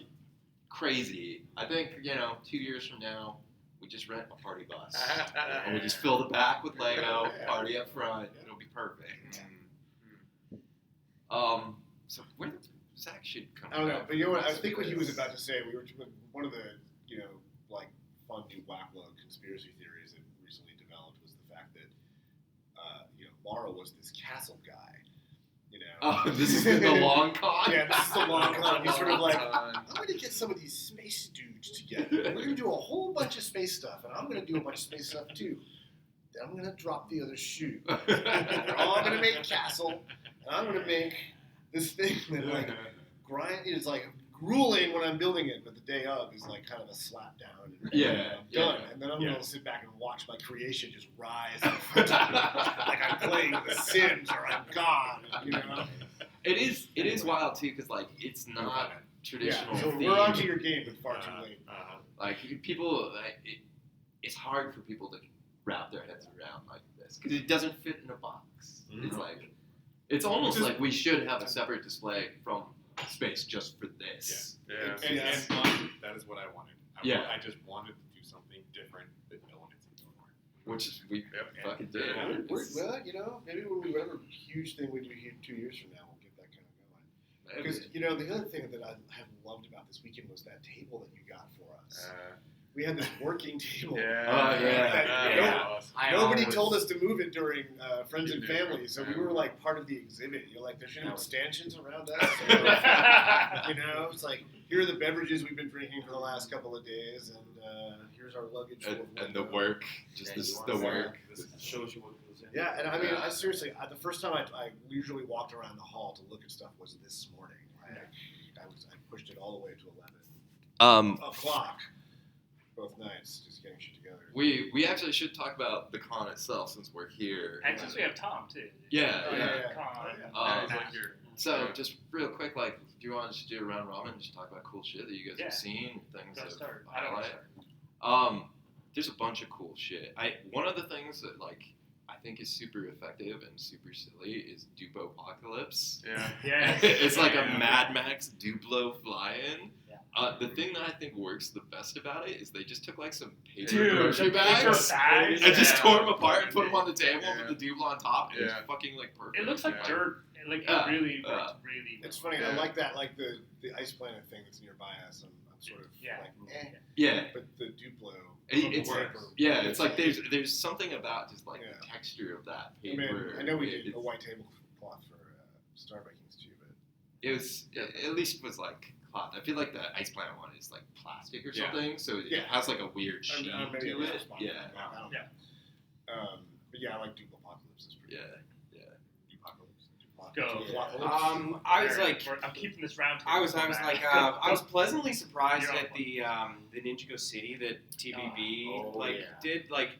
crazy. I think 2 years from now we just rent a party bus and we just fill the back with Lego, party up front. It'll be perfect. So where Zach should come. I don't know, back but you know what? I from think what he was this. about to say. We were one of the like fun new whack-load conspiracy theories that recently developed was the fact that Mara was this castle guy. Oh, this has been the long con. Yeah, this is the long con. He's sort of like, Con. I'm going to get some of these space dudes together. We're going to do a whole bunch of space stuff, and I'm going to do a bunch of space stuff too. I'm going to drop the other shoe. They're all going to make castle, and I'm going to make this thing that like grind is like grueling when I'm building it, but the day of is like kind of a slap down. And I'm done. And then I'm going to sit back and watch my creation just rise in front of me, like I'm playing The Sims or I'm God, you know? It is wild too, because like it's not traditional. Yeah, so theme. we're onto your game, but far too late. Like people, it's hard for people to wrap their heads around like this because it doesn't fit in a box. It's like it's almost like we should have a separate display from space just for this. Yeah. And honestly, that is what I wanted. I just wanted to do something different that no one had seen before. Which is we fucking did. Well, you know, maybe when we whatever huge thing we do here 2 years from now, we'll get that kind of going. Because you know, the other thing that I have loved about this weekend was that table that you got for us. We had this working table. Nobody told us to move it during Friends and Family, so we were like part of the exhibit. You're like, there's no stanchions around us. You know, it's like, here are the beverages we've been drinking for the last couple of days, and here's our luggage. And the work, the work. This shows you what goes in. Yeah, and I mean, I seriously, the first time I usually walked around the hall to look at stuff was this morning. I pushed it all the way to 11 o'clock. Both nights, just getting shit together. We actually should talk about the con itself since we're here. And since we have Tom too. So just real quick, like, do you want to just do a round robin and just talk about cool shit that you guys have seen, things that highlight? There's a bunch of cool shit. One of the things that like I think is super effective and super silly is Dupo-Apocalypse. Yeah. It's like a Mad Max Duplo fly-in. The thing that I think works the best about it is they just took like some paper grocery bags and just tore them apart and put them on the table with the Duplo on top. And it's fucking like perfect. It looks like dirt. Like it really works really well. It's funny. I like that. Like the Ice Planet thing that's nearby us. I'm sort of like But the Duplo. It's like there's something about just like the texture of that paper. I know we did a white tablecloth for Star Vikings too, but it was at least it was like cloth. I feel like the Ice Planet one is like plastic or something, so it has like a weird sheen to it. But yeah, I like Dupo-Apocalypse. It's pretty I was like, I'm keeping this round. I was pleasantly surprised at the Ninjago City that TBB did. Like,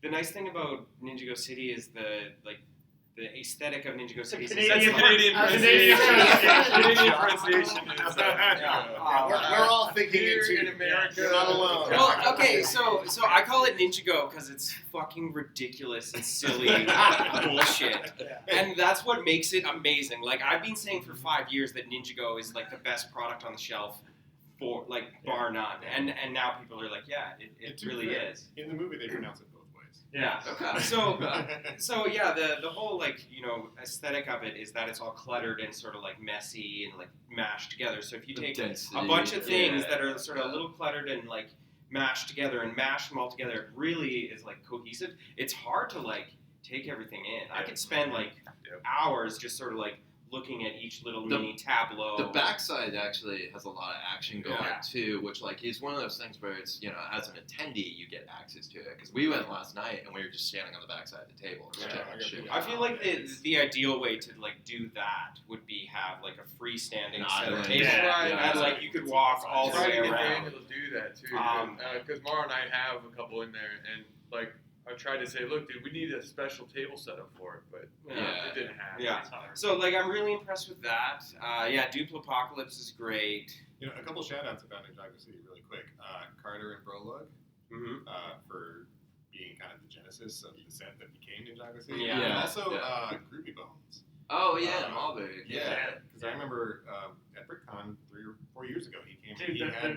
the nice thing about Ninjago City is the aesthetic of Ninjago City. Canadian pronunciation. We're all thinking here it too. in America. You're not alone. Well, okay, so I call it Ninjago because it's fucking ridiculous and silly bullshit, and that's what makes it amazing. Like I've been saying for 5 years that Ninjago is like the best product on the shelf, for like bar none, and now people are like, it really is. In the movie, they pronounce it both ways. Yeah. Okay. So yeah, the whole like aesthetic of it is that it's all cluttered and sort of like messy and like mashed together. So if you take a bunch of things that are sort of a little cluttered and like mashed together and mash them all together, it really is like cohesive. It's hard to like take everything in. I could spend like hours just sort of like looking at each little mini tableau. The backside actually has a lot of action going too, which like is one of those things where it's as an attendee you get access to it. Because we went last night and we were just standing on the backside of the table. I feel like the ideal way to like do that would be have like a freestanding center table, and like you could walk all the way around. Daniel do that too, because Mara and I have a couple in there, and like. I tried to say, look, dude, we need a special table setup for it, but it didn't happen. Yeah. So, like, I'm really impressed with that. Dupo-Apocalypse is great. A couple shout-outs about Ninjago City really quick. Carter and Brolug for being kind of the genesis of the set that became Ninjago City. Yeah. And also Groovy Bones. Oh, yeah, Malberg. Yeah, because I remember at BrickCon 3 or 4 years ago, he came Dude, and he had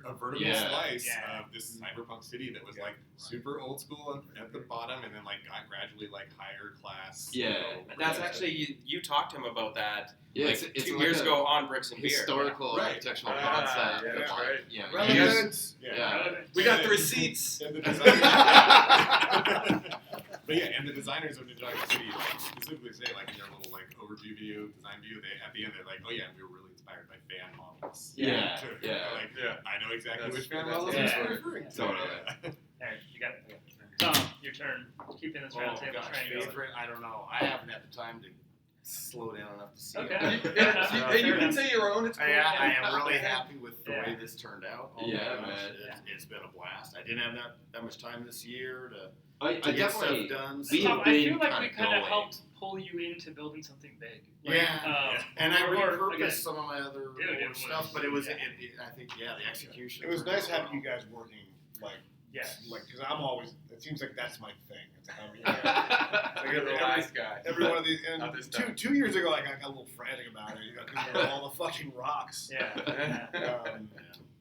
a vertical slice of this cyberpunk city that was like super old school at the bottom and then like got gradually like higher class. Yeah. That's actually, you talked to him about that it's 2 years ago on Bricks and Beer. Historical architectural concept. Yeah, that's right. Yeah. Relevance. We got the receipts. And the design. But and the designers of Ninjago City specifically say, like in their little like overview design view, at the end they're like, we were really inspired by fan models. I know exactly which fan models we're referring to. Totally. Alright, you got it. Tom, your turn. keeping this Oh roundtable gosh, train going. favorite? I don't know. I haven't had the time to slow down enough to see Okay. it. Fair enough. Hey, you Fair can enough. say your own. It's cool. I am really happy with the Yeah. way this turned out. Oh Yeah, my gosh, man. It's been a blast. I didn't have that much time this year to I get definitely. stuff done. We so- have I been feel like kinda we kind going. of helped pull you into building something big. And I or- repurposed again, some of my other Dude, it older was- stuff, but it was, yeah. I think, the execution. It was turned nice out having you well. guys working, like, Yes. because I'm always, it seems like that's my thing. It's like, like You're the last guy. every one of these, and Not this time. two years ago, like, I got a little frantic about it, because there were all the fucking rocks. Yeah.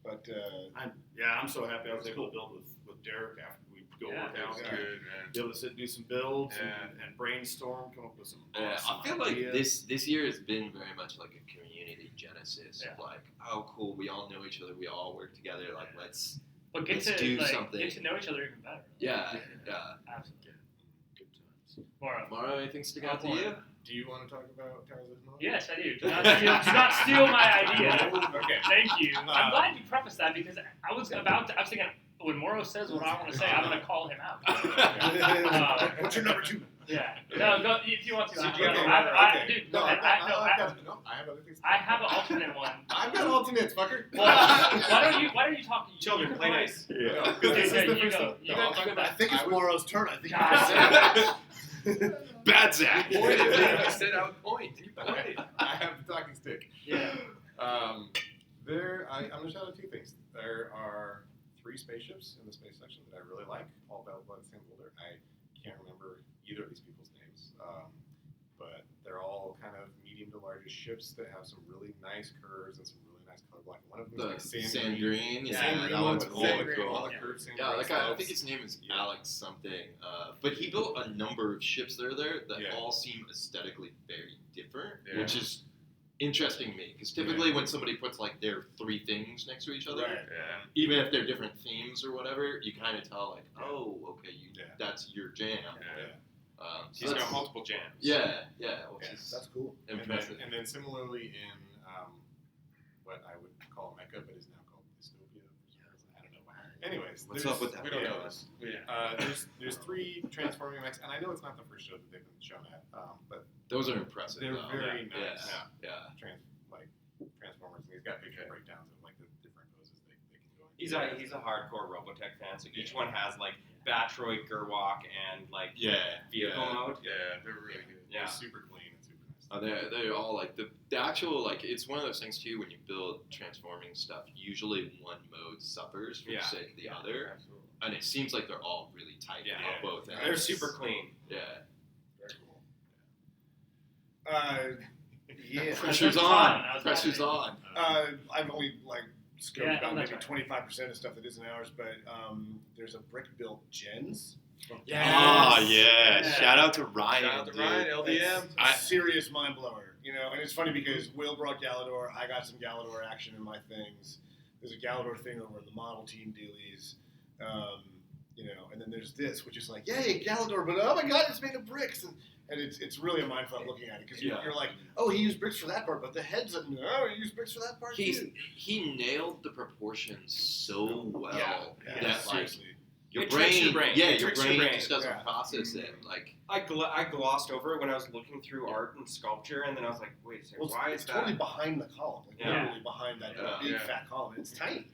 But, I'm so happy I was able to build with Derek after we go Yeah, work out. That's good, man. Be able to do some builds Yeah. and brainstorm, come up with some Yeah, awesome I feel like ideas. this year has been very much like a community genesis. Yeah. Of like, oh, cool, we all know each other, we all work together. Like, let's But get Let's to do like, something. get to know each other even better. yeah. Absolutely. Good times. Mara. Mara, anything stick out to you? do you want to talk about Towers of Hanoi? Yes, I do. Do not steal my idea. Okay. Thank you. I'm glad you prefaced that because I was thinking when Moro says what I want to say, I'm going to call him out. What's your number 2? Yeah. No, if you want to. So I, do you I, have- I, okay. dude, No, go ahead. I have other things. I have an alternate one. I've got alternates, fucker. Well, why don't you talk? Children, you play go nice. No, Yeah, this is the you first go. one. You No, go- I'll you talk go about- I back. think it's I was- Moro's turn. I think you God. can say Bad Zach. You pointed, man. You said I would point. You pointed. I have the talking stick. Yeah. I'm going to shout out 2 things. There are 3 spaceships in the space section that I really like, all built by the same builder. I can't remember either of these people's names, but they're all kind of medium to largest ships that have some really nice curves and some really nice color blocking. One of them The is like sand green. Yeah, Yeah, sand green that one one's with cool. sand green, Cool. all the curved sand Yeah, green like I slopes. think his name is Yeah. Alex something. But he built a number of ships that are there that Yeah. all seem aesthetically very different, Yeah. which is interesting to me. Because typically when somebody puts like their 3 things next to each other, Right. Yeah. even if they're different themes or whatever, you kind of tell like, oh, okay, Yeah. that's your jam. Yeah. So He's that's- got multiple jams. Yeah, which Yeah, is That's cool. impressive. And then similarly in what I would call Mecca, but is now called Dystopia. I don't know. Anyways, What's there's- up with that? We don't yeah, know this. Yeah. There's 3 transforming mechs, and I know it's not the first show that they've been shown at, but Those are impressive. they're though. very yeah. nice. Yeah. Transformers, and he's got picture breakdowns of like the different poses they can go into. He's a hardcore Robotech fan, so each one has like Batroid, Gerwalk, and like Yeah. vehicle mode. Yeah, they're really good. Yeah. They're super clean and super nice. They're all like the actual like it's one of those things too when you build transforming stuff. Usually one mode suffers from Yeah. say the other, Absolutely. and it seems like they're all really tight Yeah. on both ends. They're super clean. Yeah. Very cool. Yeah. Pressure's That's on. fun. I was Pressure's laughing. on. I've only like scoped Yeah, about that's maybe right. 25% of stuff that isn't ours, but there's a brick built gens. Ah, yeah. Yeah. Shout out to Ryan. Shout out to dude. Ryan, LDM. It's a serious mind blower, you know. And it's funny because Will brought Galador. I got some Galador action in my things. There's a Galador thing over in the model team dealies, you know. And then there's this, which is like, yay, Galador! But oh my god, it's made of bricks, and it's really a mindfuck looking at it because Yeah. you're like, oh, he used bricks for that part, but the head's no, he used bricks for that part too. He nailed the proportions so well Yeah, that like seriously. your It tricks brain, your brain. yeah, It your tricks your brain brain. just doesn't Yeah. process it. Like I glossed over it when I was looking through art and sculpture, and then I was like, wait a second, Well, why it's is that? totally behind the column, like Yeah. literally behind that Yeah. big Yeah. fat column. It's tiny.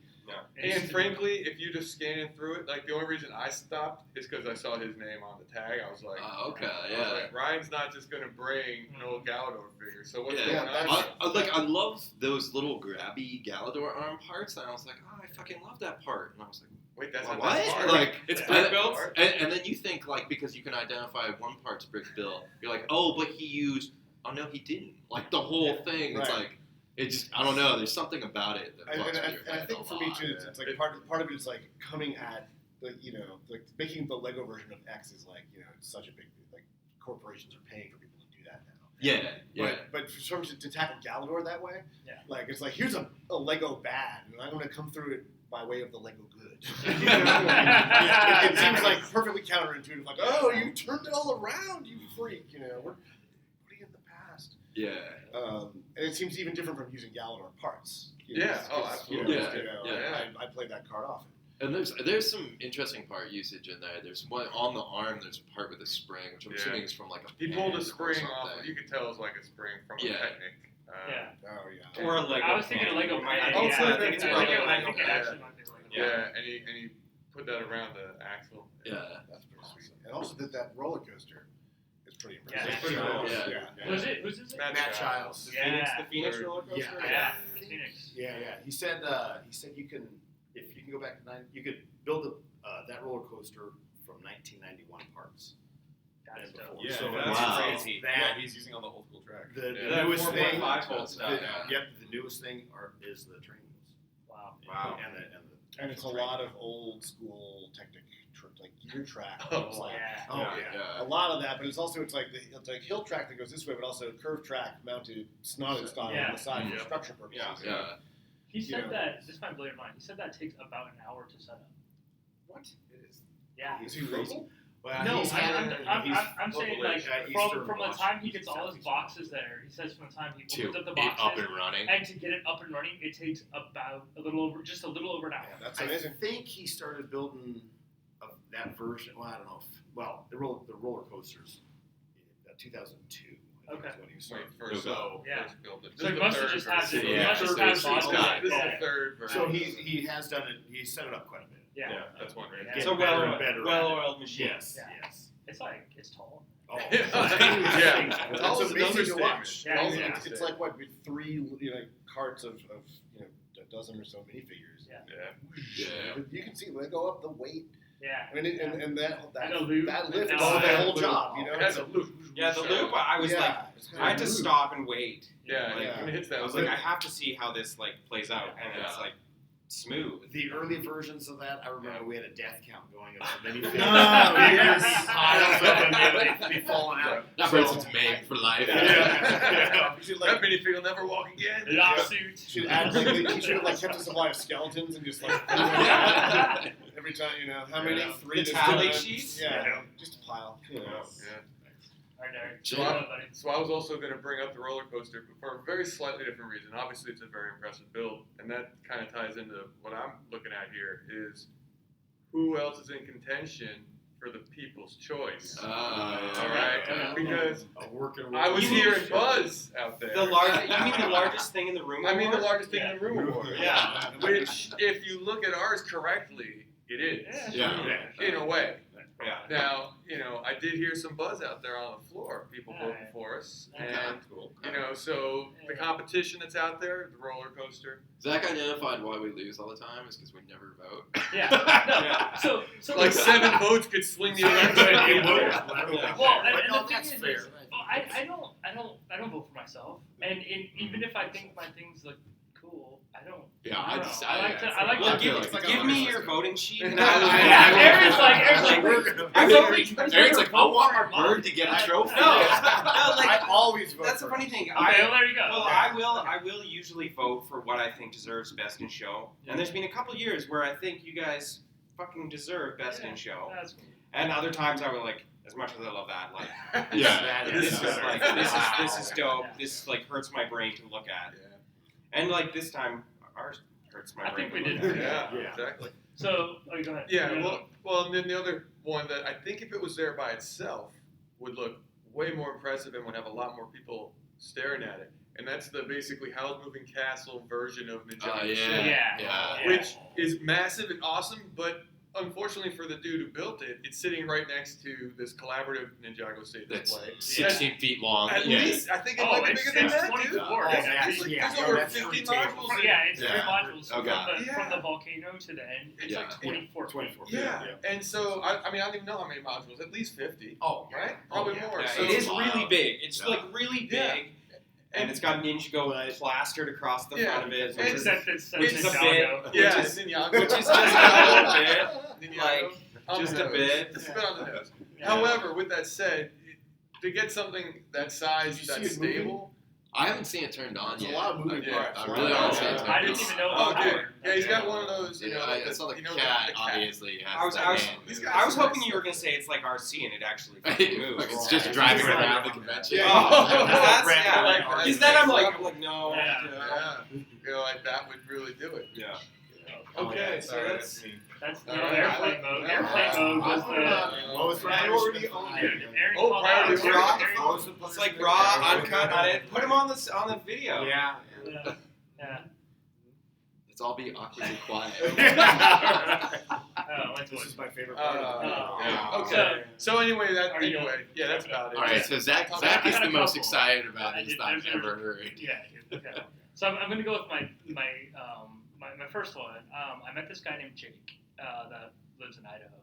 And frankly, if you just scanning through it, like the only reason I stopped is because I saw his name on the tag. I was like, okay, I was yeah. like, Ryan's not just gonna bring an old Galador figure. So what's Yeah, going on? I love those little grabby Galador arm parts, and I was like, oh, I fucking love that part, and I was like, Wait, that's what? not that part. Like, It's and, brick built. and then you think like because you can identify one part's brick built, you're like, oh, but he used. Oh no, he didn't. Like the whole thing. It's Right. like it just. I don't know. There's something about it that And, fucks and, with and, your and I head think a for me lot. too, it's like part of it is like coming at the like making the Lego version of X is like it's such a big like corporations are paying for people to do that now. Yeah. But for some to tackle Galador that way, Yeah. like it's like here's a Lego bad, and I'm going to come through it by way of the Lego good. It seems like perfectly counterintuitive. Like, oh, you turned it all around, you freak. We're putting in the past. Yeah. And it seems even different from using Galador parts. Yeah, oh, absolutely. Yeah. I played that card often. And there's some interesting part usage in there. There's one on the arm. There's a part with a spring, which I'm assuming is from like a. He pulled pen a spring or off. something. You could tell it was like a spring from a Technic. Yeah. Oh yeah. Or a Lego. I was thinking a Lego pen. pen. Oh, Yeah, so I think it's a it's Lego. Lego I think it pen. actually might be a Lego. Yeah, and he put that around the axle. Yeah. That's pretty sweet. And also that roller coaster is pretty Yeah, impressive. it's pretty cool. Yeah. Who's it? Who's this? Matt Matt Childs. Childs. Yeah. The Phoenix Third. roller coaster. Yeah. I think- Phoenix. Yeah. He said you can, if you can go back to you could build that roller coaster from 1991 parts. That's and dope. before. Yeah, So that's wow. crazy. Yeah, he's using all the old school track. The Yeah. newest 4.5 thing, volt stuff. Yeah. the newest thing is the train wheels. Wow. Wow. And it's a lot of old school Technic like gear track. Oh, It's like, Yeah. Oh Yeah. yeah. a lot of that, but it's like hill track that goes this way, but also curved track mounted snotted style Yeah. on the side Yeah. for structure purposes. Yeah. He said Yeah. that. This might blow your mind. He said that takes about an hour to set up. What? It is. Yeah. Is he local? Well, No, he's had I'm saying like Eastern from the time he gets all his Washington, boxes there, he says from the time he To opens up the it up boxes and running. and to get it up and running, it takes about a little over an hour. Yeah, that's I amazing. think he started building that version. Well, I don't know. The roller coasters in 2002. I think Okay. is when he Wait, started. first, So Yeah. first build it. So This he is the must have third just had version. to. Yeah. He must have So had it's boxes. got- This is Yeah. the third version. So he has done it. He set it up quite a bit. Yeah. that's one right. Yeah. It's Getting a better and better at it. well-oiled machine. Yes. Yeah. Yes. It's tall. Oh. Yeah. That's Tall is an amazing to understatement. watch. Yeah, Tall is- yeah. It's like what with 3 carts of a dozen or so minifigures. Yeah. Yeah. You can see they go up the weight. Yeah. I mean, and that And a loop. that lift And is all the that whole loop. job. It has a loop. Yeah, the loop. I was like, it's kind I had of to a loop. stop and wait. Yeah, Like, when it hits that I was loop. like, I have to see how this like plays out, and it's Yeah. like smooth. The early versions of that, I remember we had a death count going of so many No, things. yes. Piles of them, they'd be falling out. That person's maimed for life. Yeah. You should that like minifig will never walk again. Lawsuit. should add like he should have like kept a supply of skeletons and just like every time how many Yeah. 3 The to tally 7. sheets? Yeah, just a pile. Yeah. All right, Derek. So Go ahead, buddy. So I was also going to bring up the roller coaster, but for a very slightly different reason. Obviously, it's a very impressive build, and that kind of ties into what I'm looking at here is who else is in contention for the People's Choice. All right, Yeah. because A working I was You mean- hearing buzz out there. You mean the largest thing in the room? I mean the award? largest thing in the room award. Yeah. Which, if you look at ours correctly, it is. Yeah. In a way. Yeah. Now, I did hear some buzz out there on the floor, people voting Alright. for us, Okay. and Cool. so the competition that's out there, the roller coaster. Zach identified why we lose all the time is because we never vote. Yeah. No. Yeah. So Like 7 votes could swing the election. It would. Yeah. Well, and But no, the thing that's is, fair. I don't vote for myself, and even if I think my things look cool, I don't. Yeah, I I don't just know. I like to. I like Well, to. give Give me your voting sheet. And Yeah, Aaron's like, We're gonna- Eric's like, I want our bird to get a trophy. No, like I always vote that's the for funny it. thing. Okay, well, there you go. Well, I will usually vote for what I think deserves best in show. And there's been a couple years where I think you guys fucking deserve best in show. That's cool. And other times I would like, as much as I love that, like Yeah. this is Yeah. like this is dope. Yeah. This like hurts my brain to look at. Yeah. And like this time ours hurts my I brain. think we to did. look at. Yeah, Yeah. exactly. So, go ahead. Yeah, well, and then the other one that I think if it was there by itself would look way more impressive and would have a lot more people staring at it. And that's the basically Howl's Moving Castle version of Ninjago City, Yeah. which is massive and awesome, but unfortunately for the dude who built it, it's sitting right next to this collaborative Ninjago State That's display. 16 feet long. At Yeah. least, I think it Oh, might be it's bigger than that, 24. dude. Yeah, There's yeah, over that's 50 three modules in it. Yeah, it's 3 Yeah. modules Oh, God. from Yeah. the volcano to the end. It's Yeah. like 24. 24. Yeah, and so, I mean, I don't even know how many modules, at least 50, Oh, right? Probably yeah. more. Yeah, So it is Wow. really big. It's Yeah. like really big. Yeah. And it's got Ninjago plastered across the Yeah. front of it, which And is Except it's which is a Ninjago. bit- yeah, which is- Ninjago. which is just a little Ninjago. like, On just the a nose. bit. Just a bit on the nose. Yeah. However, with that said, to get something that size, Did you see that's it moving? stable. I haven't seen it turned on There's yet. a lot of moving I- parts. I A really lot haven't of seen it moving turned I on. didn't even know. Oh, it was dude. powered. Yeah, he's got one of those, Yeah, like I saw the you know, cat, the cat. obviously. Has I was- the I was- hand. He's got I was some hoping nice you were stuff. going to say it's like RC and it actually fucking moves. Like, it's just Yeah. driving Just around like- the convention. Yeah. Oh, that's, Right, yeah. like, Like, is that I'm like no. Yeah. Yeah, like that would really do it. Yeah. Okay, so Sorry, that's me. That's All no, right, airplane mode. Airplane mode was the. Lowest priority only. Dude, Aaron Oh, called priority out. only. Aaron- It's like raw, uncut. I didn't put him on the video. Yeah. Yeah. Let's all be awkwardly quiet. Oh, that's This what. is my favorite part of the video. yeah. Oh. Okay. So anyway, Are you that's about it. All right, so Zach I is got the a most couple. excited about I his did- I've there's- ever heard. Yeah. Okay. So I'm going to go with my first one. I met this guy named Jake that lives in Idaho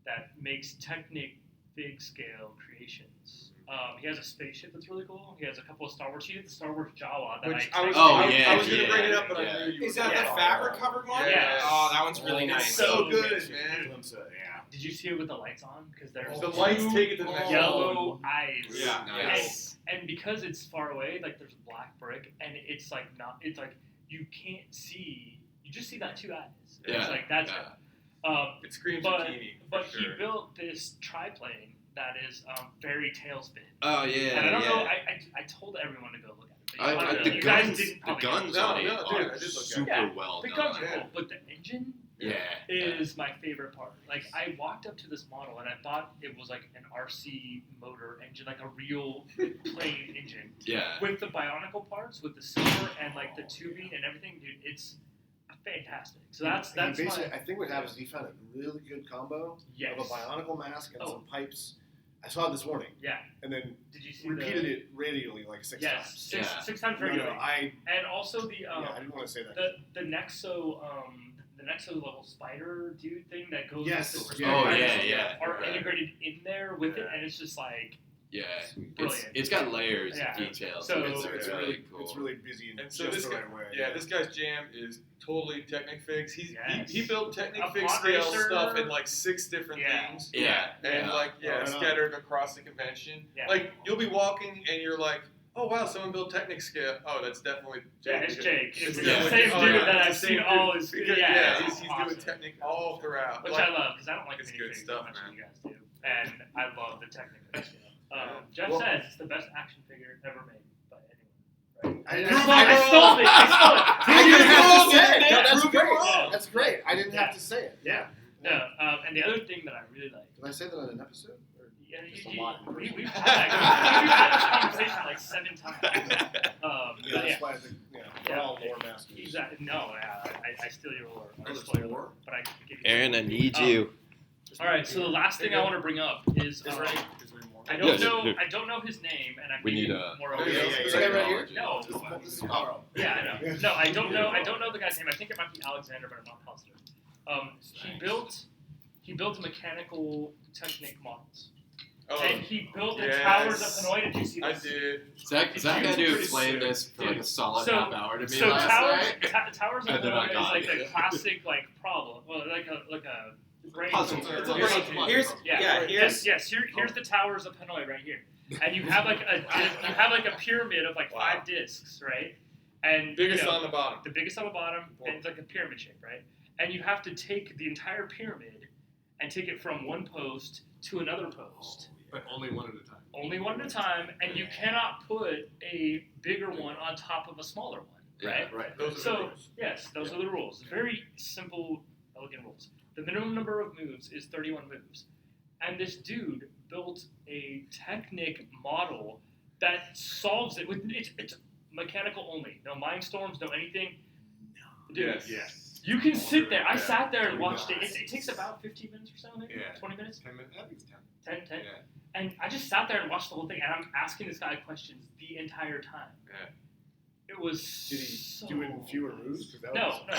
that makes Technic big scale creations. He has a spaceship that's really cool. He has a couple of Star Wars. He did the Star Wars Jawa that Which I I was, Oh, I, yeah, I was gonna yeah, bring it up, but yeah. I knew you Is were that gonna the talk fabric about covered one? Yes. Oh, that one's really Oh, nice. It's so good, man. Glimpse of it, yeah. Did you see it with the lights on? Because there's The lights two take it to the next yellow eyes. Yeah, nice. And because it's far away, like there's a black brick, and it's like not. It's like you can't see. You just see that two eyes. Yeah, It's like that's yeah. It screams But- zucchini. But for he sure. built this triplane that is very tailspin. Oh yeah, And I don't yeah. know. I told everyone to go look at it. But you The you guys guns, didn't the probably guns No, on it no, dude, I are did look at it. super Yeah, well the done. guns are Yeah. cool, but the engine Yeah, is my favorite part. Like I walked up to this model and I thought it was like an RC motor engine, like a real plane engine yeah. with the bionicle parts, with the silver and like the tubing and everything. Dude, it's fantastic. So that's And he basically, my I think what happens is he found a really good combo yes. of a bionicle mask and Oh. some pipes. I saw it this morning, Yeah. and then Did you see repeated the, it radially like six Yes, times. Yeah. six times No, regularly. And also the yeah, I didn't want to say that. the Nexo the Nexo little spider dude thing that goes Yes, with the yeah, Oh spider yeah, that yeah. are Right. integrated in there with it, Yeah. and it's just like Yeah, Brilliant. it's got layers Yeah. of detail. So- it's really cool. It's really busy and And so just this the guy, right way. yeah, this guy's jam is totally Technic Fix. Yes. He built Technic A Fix pod scale racer. stuff in like 6 different Yeah. things. yeah, And like Right on. scattered across the convention. Yeah. Like you'll be walking and you're like, oh wow, someone built Technic scale. Oh, that's definitely Jake. yeah, it's Jake. It's Yeah. the same Oh, dude yeah, that it's I've the same seen dude. all his Because, yeah, he's doing awesome. Technic all throughout. Which Like, I love because I don't like it's minifigs good as stuff, much man. as you guys do, and I love the Technic scale. Jeff Well- says it's the best action figure ever made by anyone. I didn't I have stole it. I stole it. I didn't have to say it. Yeah. No, that's Prove it great. wrong. That's great. I didn't Yeah. have to say it. Yeah. No, and the other thing that I really like. Did I say that on an episode? Or Yeah, just a lot in person? we've had this conversation like 7 times. Yeah, But that's yeah, why I think, we're Yeah. all lore masters. exactly. No, I steal your lore. I there's stole your more? lore, but I give you. Aaron, I need Um, you. All right, so the last thing I want to bring up is Is there more? I Yes, don't know here. I don't know his name, and I'm We need getting a- more Yeah, over yeah, it. yeah, Is that right here? No. This is Carl. Yeah, I know. No, I don't know the guy's name. I think it might be Alexander, but I'm not positive. He built mechanical Technic models, oh, and he built the yes. towers of Hanoi. Did you see I this? did. Zach had to Pretty explain sick. this for like a solid So- half hour to me So last night. towers of And then I Hanoi is got like it. the classic like problem. Well, like a brain Puzzle. teaser. It's a Here's- puzzle. Here's Yes. Here's the towers of Hanoi right here, and you have like a pyramid of like Wow. 5 discs, right? And Biggest you know, on the bottom. the biggest on the bottom, and it's like a pyramid shape, right? And you have to take the entire pyramid and take it from one post to another post, But only one at a time. only one at a time, and you cannot put a bigger one on top of a smaller one, right? Right. Those are the So, rules. yes, those are the rules. Very simple, elegant rules. The minimum number of moves is 31 moves. And this dude built a Technic model that solves it with it's mechanical only. No mind storms, no anything. Dude, Yes. you can sit there. I Yeah. sat there and watched it. It takes about 15 minutes or so, maybe? Yeah. 20 minutes? 10 minutes. I think it's 10. 10? Yeah. And I just sat there and watched the whole thing, and I'm asking this guy questions the entire time. Yeah. It was Did he so... do it in fewer moves? 'Cause that No, was- no.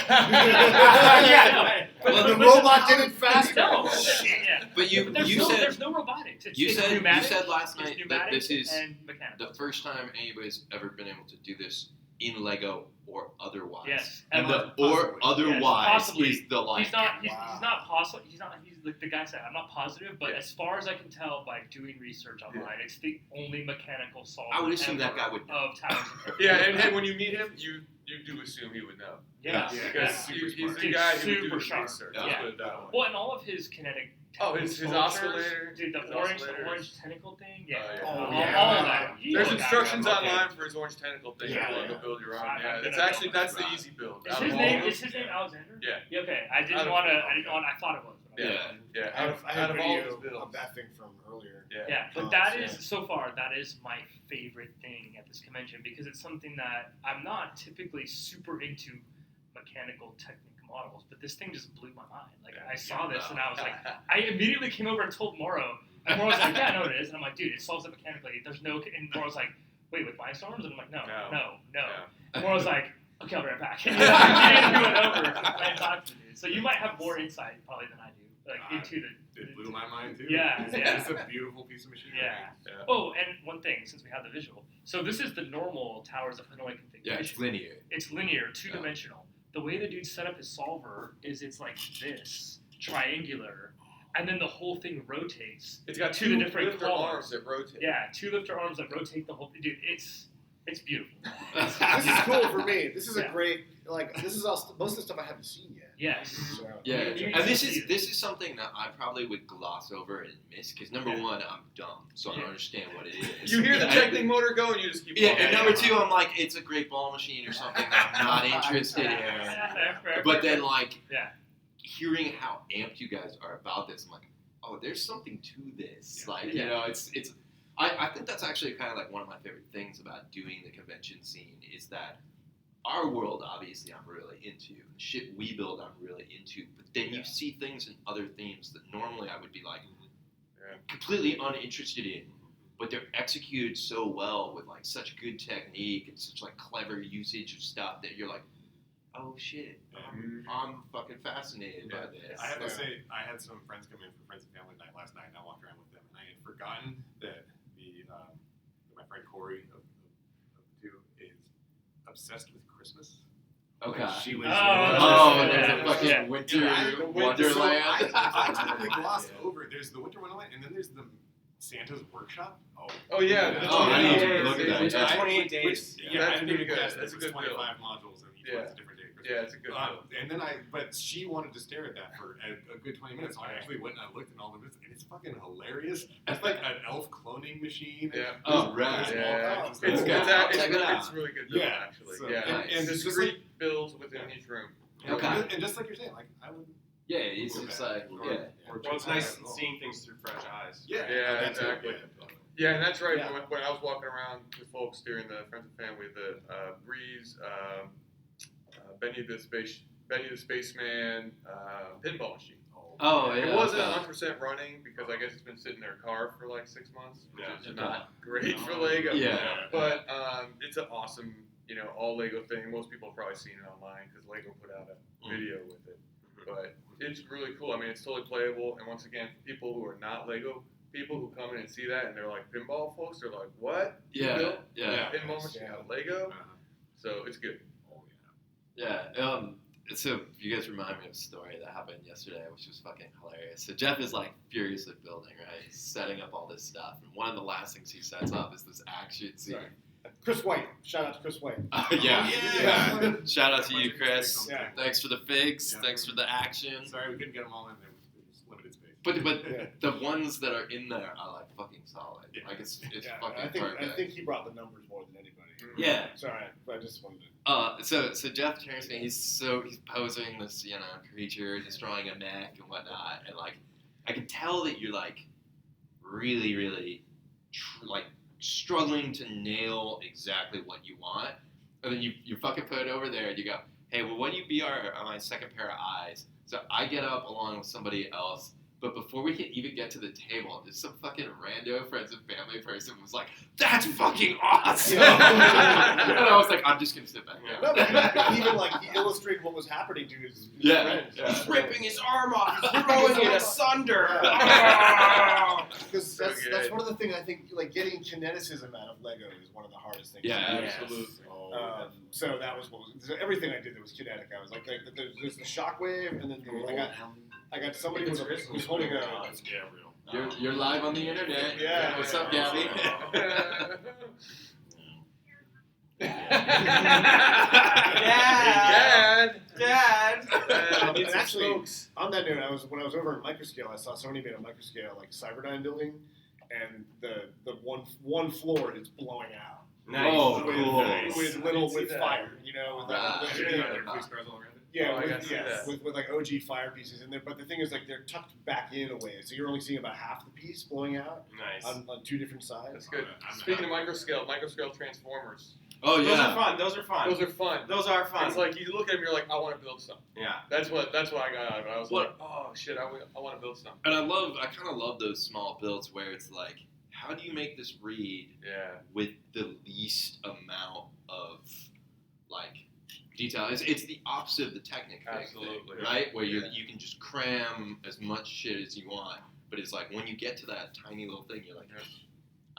Yeah, no. Well, the robot did it faster. No, yeah. But you there's you no, said there's no robotics. It's, you it's said pneumatic, you said last it's night that pneumatic this is and mechanical. the first time anybody's ever been able to do this in Lego or otherwise. Yes, And the Possibly. or otherwise possibly. is the like. He's not Wow. possible. He's like the guy said. I'm not positive, but Yeah. as far as I can tell by doing research online, it's the only mechanical solver. I would assume that ever guy would know. of towers. Yeah, and when you meet him, you do assume he would know. Yeah, Yeah. Because Yeah. he's the He's guy who would do super the sharp. research. Yeah. Let's put it that way. Well, and all of his kinetic Oh, his sculptures. oscillator. Dude, the His orange oscillators. tentacle thing. Yeah. Yeah. Oh, all yeah. of that. There's Yeah. instructions Okay. online for his orange tentacle thing. Yeah, If you want to yeah. go build your own. I'm Yeah, gonna it's build actually my that's the easy build. Is Out his of name? all of Is his name Alexander? Yeah. Yeah. Okay. I Out didn't of- want to. I didn't want. I thought it was. But Yeah. Yeah. Yeah, I out have, of, I have out of all video his of builds. that thing from earlier. Yeah, but Oh, that so- is so far that is my favorite thing at this convention because it's something that I'm not typically super into mechanical technical models, but this thing just blew my mind. Like I saw this and I was like, I immediately came over and told Morrow, and Morrow was like, yeah, I know what it is, and I'm like, dude, it solves it mechanically. There's no, and Morrow's like, wait, with Mindstorms, and I'm like, no. And Morrow's like, okay, I'll be right back. And he went over and talked to me. So you might have more insight probably than I do, like into the. It blew my mind too. Yeah, yeah. It's a beautiful piece of machinery. Yeah. Oh, and one thing, since we have the visual. So this is the normal Towers of Hanoi configuration. Yeah, it's linear. It's linear, two-dimensional. The way the dude set up his solver is it's like this, triangular, and then the whole thing rotates. It's got To two the different lifter colors. arms that rotate. Yeah, two lifter arms that rotate the whole thing. Dude, it's beautiful. This is cool for me. This is a Yeah. great, this is all, most of the stuff I haven't seen yet. Yes. So, Yeah, You and this see is it. this is something that I probably would gloss over and miss because number Yeah. one, I'm dumb, so I Yeah. don't understand what it is. You hear the And- technic motor go and you just keep Yeah, walking. and number two, I'm like, it's a great ball machine or something that I'm not interested in. Fair. But then, like, Yeah. hearing how amped you guys are about this, I'm like, oh, there's something to this. Yeah. Like, you know, it's. I think that's actually kind of like one of my favorite things about doing the convention scene is that our world, obviously, I'm really into. The shit we build, I'm really into. But then you see things in other themes that normally I would be like completely uninterested in. But they're executed so well with like such good technique and such like clever usage of stuff that you're like, oh shit, I'm fucking fascinated by this. I have to say, I had some friends come in for Friends and Family Night last night, and I walked around with them, and I had forgotten that my friend Corey of the two is obsessed with Christmas. Okay. Like, she was. Oh, yeah, there's a fucking yeah. winter The wonderland. I totally glossed over. There's the winter wonderland, and then there's the Santa's workshop. Oh yeah. Yeah. the Oh, I need to 28 look at days. that. Yeah. 28 days. Yeah, That's I pretty think good. That's That's a a good 25 build. modules, and each Yeah. one's a different day. Yeah, it's a good build. And then but she wanted to stare at that for a good 20 minutes. So I actually went and I looked at all of it, and it's fucking hilarious. It's like an elf cloning machine. Yeah. Oh, right. There's all Yeah. kinds of It's, stuff. Okay. it's, I'll it's, check it really, out. it's really good build, Yeah. actually. So- Yeah. Nice. And just discrete builds within each room. Okay. And just like you're saying, like I would. Yeah, it's just like, yeah. Well, it's nice seeing things through fresh eyes. Yeah. Yeah, that's it, exactly. yeah. Yeah, and that's right. Yeah. When I was walking around with folks during the Friends and Family, the Breeze, Benny the Spaceman pinball machine. Oh, yeah. It wasn't okay. 100% running because I guess it's been sitting in their car for like 6 months, which Yeah. is not great for Lego. Yeah. But it's an awesome, all Lego thing. Most people have probably seen it online because Lego put out a video with it. But it's really cool. I mean, it's totally playable. And once again, for people who are not Lego people who come in and see that and they're like pinball folks, they're like, what? You Yeah, built yeah. a pinball machine out of Lego? So it's good. Yeah. So you guys remind me of a story that happened yesterday, which was fucking hilarious. So Jeff is like furiously building, right? He's setting up all this stuff, and one of the last things he sets up is this action scene. Sorry. Chris White. Shout out to Chris White. Yeah. Yeah. Shout out to you, Chris. Yeah. Thanks for the figs. Yeah. Thanks for the action. Sorry, we couldn't get them all in there. It was limited space. But Yeah. the ones that are in there are like fucking solid. Yeah. Like it's Yeah, fucking I perfect. think he brought the numbers more than anybody. Yeah. Sorry, I just wanted to. So Jeff turns to me. He's posing this creature, destroying a mech and whatnot, and like I can tell that you're like really like struggling to nail exactly what you want, and then you fucking put it over there and you go, hey, well, when you be my second pair of eyes? So I get up along with somebody else. But before we can even get to the table, there's some fucking rando Friends and Family person who was like, that's fucking awesome! And I was like, I'm just going to sit back down. No, but he even he illustrated what was happening to his friends. Yeah. Ripping his arm off, he's throwing it asunder. Because that's one of the things I think, getting kineticism out of Lego is one of the hardest things. Yeah, to do. absolutely. So that was everything I did that was kinetic. I was like there's the shockwave, and then I got somebody who's holding a. You're live on the internet. Yeah. What's up, Gabby? Dad! Dad! Need And some actually, smokes. on that note, when I was over in Microscale, I saw somebody made a Microscale like Cyberdyne building, and the one floor is blowing out. Nice. Oh, with, cool. with fire, with Right. with like OG fire pieces in there. But the thing is, like, they're tucked back in a way, so you're only seeing about half the piece blowing out Nice. on two different sides. That's good. Speaking of microscale transformers. Oh Those yeah. are fun. Those are fun. Those are fun. Those are fun. It's like you look at them, you're like, I want to build something. Yeah. That's what I got out of it. I was What? like, oh shit, I want to build something. And I kind of love those small builds where it's like, how do you make this read Yeah. with the least amount of like detail? It's the opposite of the Technic thing, Absolutely. right? Where Yeah. you can just cram as much shit as you want, but it's like when you get to that tiny little thing, you're like,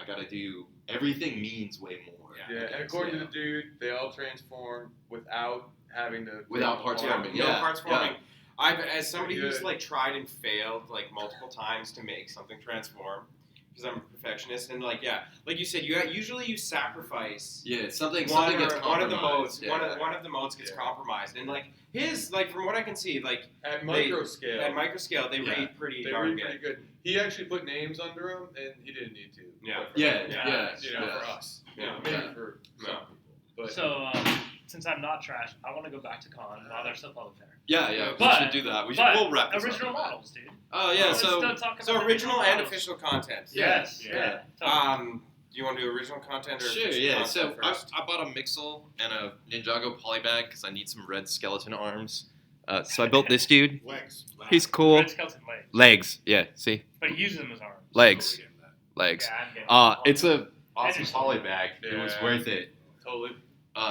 I gotta do everything means way more. Yeah, and according to the dude, they all transform without having to. Without parts Yeah. forming. No Yeah, parts yeah. forming. I've, as somebody Pretty who's good. like tried and failed like multiple times to make something transform, because I'm a perfectionist, and like you said, usually you sacrifice Yeah, something one gets of the modes. compromised. Yeah. One of the modes gets Yeah. compromised, and like his like from what I can see, like At microscale. at microscale they Yeah. read pretty They darn read good. pretty good. He actually put names under them, and he didn't need to. Yeah. But for Yeah, us, yeah, You know, yeah. for us. Yeah. You know, maybe Yeah. for No. some people. But So, since I'm not trash, I want to go back to con while they're still public there. Yeah, But- we should do that. We'll wrap this original up. models, dude. Oh yeah, Let's so talk So about original and models. official content. Yes. Yeah. Yeah. Do you want to do original content or sure, official yeah. content So first? I bought a Mixel and a Ninjago polybag because I need some red skeleton arms. So I built this dude. Legs. He's cool. Red skeleton legs. Legs, yeah. See, But he uses them as arms. legs, legs. Yeah, I'm getting It's a awesome Interesting. polybag. It was Yeah. worth it. totally.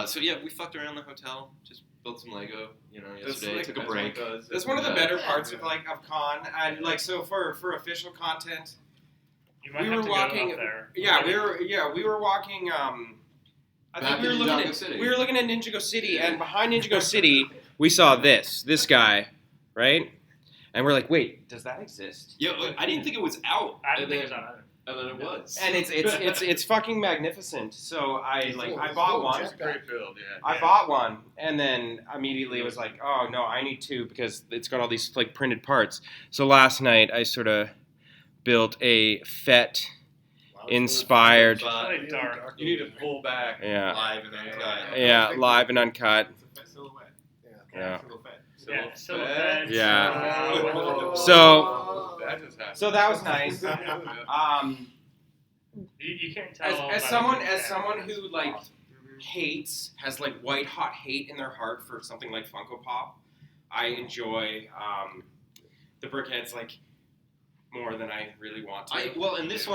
So yeah, we fucked around the hotel. Just built some Lego. That's Yesterday like- took a That's break. what it does. That's one of the Yeah. better parts of con, and like so for official content. You might We have were to walking- go up there. We were walking. I Back think we were in looking Ninjago at City. we were looking at Ninjago City, and behind Ninjago City we saw this guy, right? And we're like, wait, does that exist? Yeah, I didn't think it was out. I didn't and think it then, was on either. and then it was. And it's fucking magnificent. So I bought one. It's a great build, yeah. I bought one, and then immediately was like, oh no, I need two because it's got all these like printed parts. So last night I sort of built a Fett inspired, Really dark. You need to pull back. yeah, Live and uncut. yeah, live and uncut. It's a fat silhouette. Yeah. Single fat. Yeah, so Silhouette. Yeah. Oh. So- That just happened. So that was nice. You can't tell. As about someone it. who like hates, has like white hot hate in their heart for something like Funko Pop, I enjoy the Brickheads like more than I really want to. And this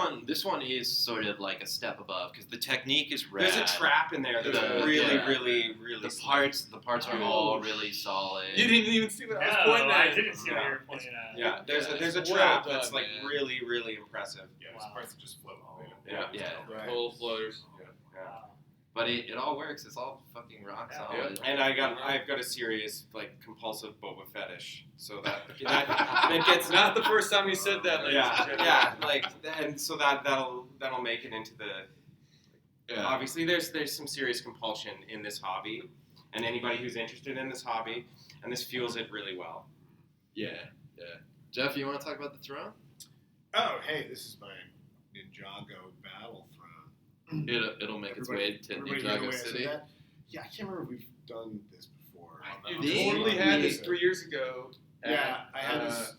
one is sort of like a step above because the technique is rad. There's a trap in there that's really The slick. parts are all really solid. You didn't even see what I was No, pointing at. I didn't see what Yeah. you were pointing at. Yeah, there's a Well trap done, that's like man. really impressive. Yeah, there's Wow. parts that just float all the way up. Yeah. Right. Total floaters. Wow. But it all works. It's all fucking rock Yeah. solid. And I've got a serious like compulsive boba fetish, so that gets Not the first time you said that, ladies and gentlemen. yeah, like, and so that'll make it into the. Yeah. Obviously, there's some serious compulsion in this hobby, and anybody who's interested in this hobby, and this fuels it really well. Yeah. Jeff, you want to talk about the throne? Oh, hey, this is my Ninjago battle throne. It'll make its way to Everybody get the way Ninjago I said City. that? Yeah, I can't remember if we've done this before. You Did totally had we? this 3 years ago. Yeah, I had this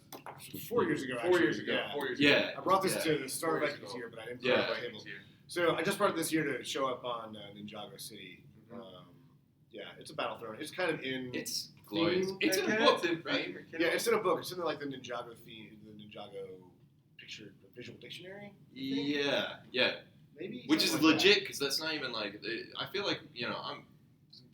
4 years ago. 4 Actually. years ago. Yeah. 4 years ago. Yeah. I brought this Yeah. to the start of 4 years this ago. year, but I didn't Yeah. bring it by him. So I just brought it this year to show up on Ninjago City. Yeah, it's a battle throne. It's kind of in. It's glorious. Theme, It's in a Yeah, book, it's in right? theme. Yeah, it's in a book. It's in like the Ninjago theme, the Ninjago picture, the visual dictionary. Yeah. Maybe. Which is something like legit because that's not even like I feel like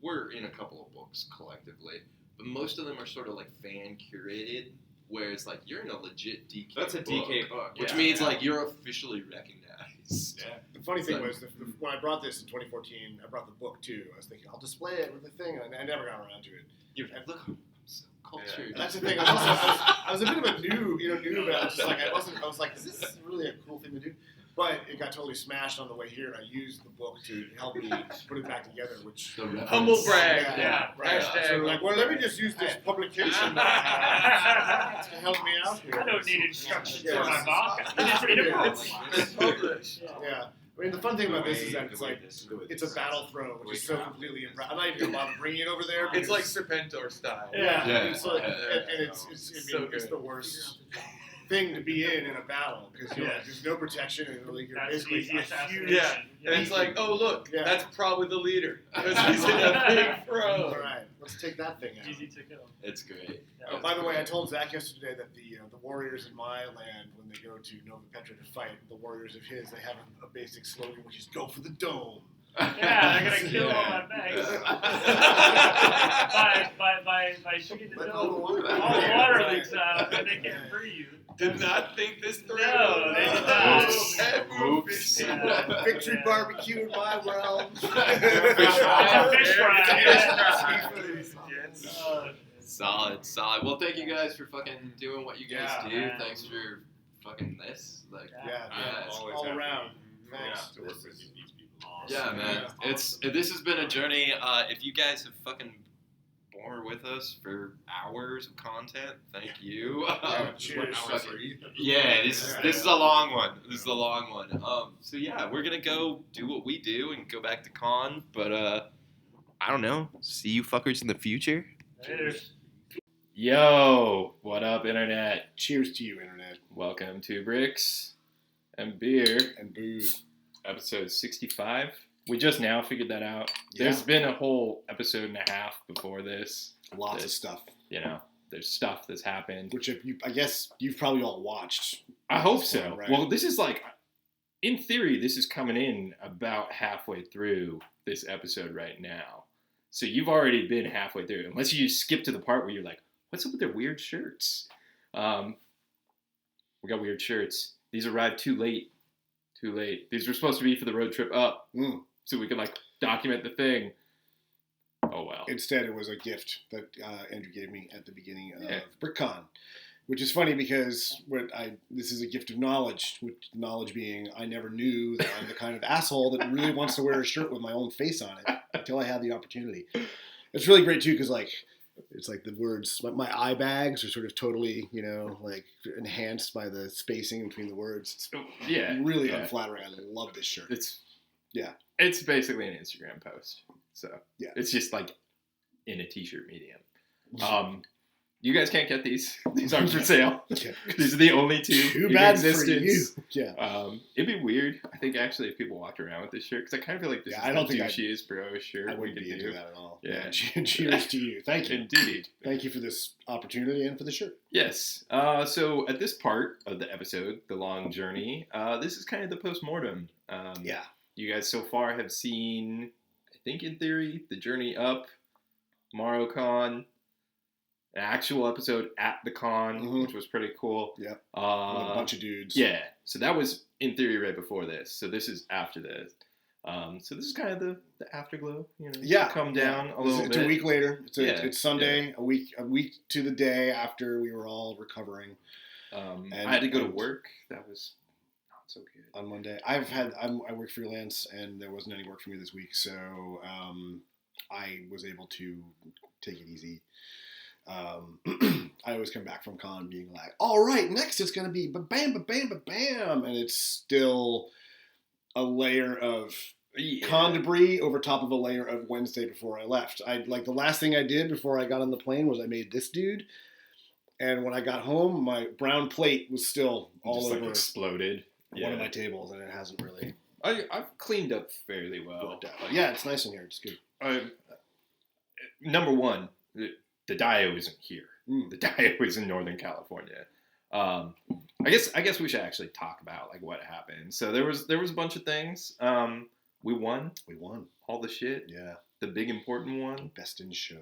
we're in a couple of books collectively, but most of them are sort of like fan curated, where it's like you're in a legit DK. That's a book, DK book, which yeah. means like you're officially recognized. Yeah. The funny thing So- was, when I brought this in 2014, I brought the book too. I was thinking, I'll display it with the thing, and I never got around to it. Look, I'm so cultured. And that's the thing. I was a bit of a noob, noob. I was just like, I was like, is this really a cool thing to do? But it got totally smashed on the way here, and I used the book to help me put it back together, which... The reference. Humble brag. Yeah. Right. Hashtag So we're like, well, let me just use this publication that I have to help me out here. I don't need instructions Yeah. for my vodka. I just need a Yeah. book. It's published. Yeah. I mean, the fun thing about this is that it's like, it's a battle throne, which is so completely I'm not even going to bother bringing it over there. It's because- like Serpentor style. Yeah, Yeah. It's like, Yeah. and it's So it's good. the worst thing to be in a battle because there's no protection and like, you're That's basically easy a assassination. huge. Yeah. And it's like, oh look, Yeah. that's probably the leader. Because he's in a big throne. All right, let's take that thing out. Easy to kill. It's great. Oh, by the way, I told Zach yesterday that the warriors in my land, when they go to Nova Petra to fight, the warriors of his, they have a basic slogan which is "Go for the dome." Yeah, they're gonna kill all my bags. by shooting the Let dome. all the water All the water leaks out, and they can't free you. Did not think this through. No, they did not. Oops. Yeah. Victory Yeah. barbecue in my realm. Fish fry. Fish fry. Solid. Well, thank you guys for fucking doing what you guys Yeah, do. man. Thanks for fucking this. Like, Yeah, it's all always happy. around. Yeah, Thanks. to work with these people. yeah, man. This has been a journey. If you guys have fucking borne with us for hours of content, thank you. Cheers. Yeah, this is a long one. So yeah, we're gonna go do what we do and go back to con. But I don't know. See you fuckers in the future. Later. Yo, what up, internet? Cheers to you, internet Welcome to Bricks and Beer, and booze. episode 65. We just now figured that out. Yeah. There's been a whole episode and a half before this. Lots of stuff, You know, there's stuff that's happened. which I guess you've probably all watched. I hope so. Right. Well, this is like, in theory, this is coming in about halfway through this episode right now. So you've already been halfway through, unless you skip to the part where you're like, what's up with their weird shirts? We got weird shirts. These arrived too late. These were supposed to be for the road trip up, so we could like document the thing. Oh well. Instead, it was a gift that Andrew gave me at the beginning of Yeah. BrickCon, which is funny because this is a gift of knowledge. Which knowledge being, I never knew that I'm the kind of asshole that really wants to wear a shirt with my own face on it until I had the opportunity. It's really great too because like. It's like the words, my eye bags are sort of totally, like enhanced by the spacing between the words. It's really unflattering. I love this shirt. It's basically an Instagram post. So Yeah. it's just like in a t-shirt medium. You guys can't get these. These aren't for sale. Yeah. These are the only two Too in bad for existence. you. Yeah. It'd be weird, I think, actually, if people walked around with this shirt, because I kind of feel like this Yeah, is I don't the think douchiest bro shirt I we wouldn't could be into do. that at all. Yeah. Cheers to you. Thank you. Indeed. Thank you for this opportunity and for the shirt. Yes. So at this part of the episode, the long journey, this is kind of the post-mortem. Yeah. You guys so far have seen, I think in theory, the journey up, MorrowCon, an actual episode at the con, Mhm. which was pretty cool. Yeah. With a bunch of dudes. Yeah. So that was in theory right before this. So this is after this. So this is kind of the afterglow. Yeah. Come down a little It's bit. a week later. Yeah. It's Sunday. A week to the day after we were all recovering I had to go to work. That was not so good. on Monday. I work freelance and there wasn't any work for me this week, so I was able to take it easy. I always come back from con being like, all right, next it's going to be ba-bam, ba-bam, ba-bam. And it's still a layer of con debris over top of a layer of Wednesday before I left. The last thing I did before I got on the plane was I made this dude. And when I got home, my brown plate was still all just over like exploded. one of my tables, and it hasn't really I've cleaned up fairly well. worked out. But yeah, it's nice in here. It's good. Number one, the Dio isn't here. Mm. The Dio is in Northern California. I guess we should actually talk about like what happened. So there was a bunch of things. We won We won. all the shit. Yeah. The big important one. Best in show.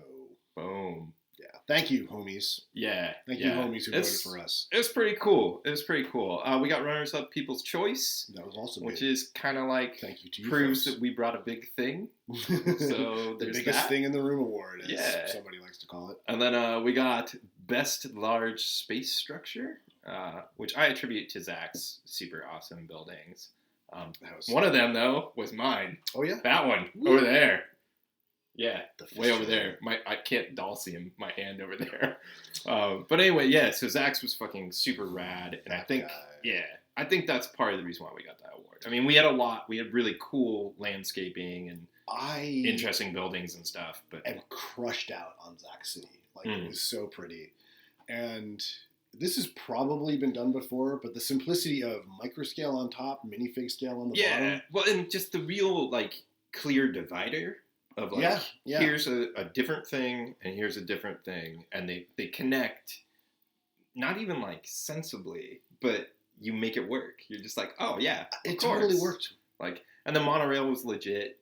Boom. Yeah. Thank you, homies. Yeah. Thank you, homies, who voted for us. It was pretty cool. We got runners up People's Choice, That was also which big. is kind of like Thank you to you. proves folks. that we brought a big thing. So the there's biggest that. thing in the room award, as Yeah. somebody likes to call it. And then we got Best Large Space Structure, which I attribute to Zach's super awesome buildings. One of them though was mine. Oh yeah. That one Woo. over there. Yeah, The way over fish there. I can't see him. My hand over there. But anyway, yeah. So Zach's was fucking super rad, and I That think guy. I think that's part of the reason why we got that award. I mean, we had a lot. We had really cool landscaping and interesting buildings and stuff. But and crushed out on Zach City. Like it was so pretty, and this has probably been done before. But the simplicity of microscale on top, minifig scale on the bottom. Well, and just the real like clear divider of like here's a different thing and here's a different thing, and they connect. Not even like sensibly, but you make it work. You're just like, oh yeah, it totally worked. Like, and the monorail was legit.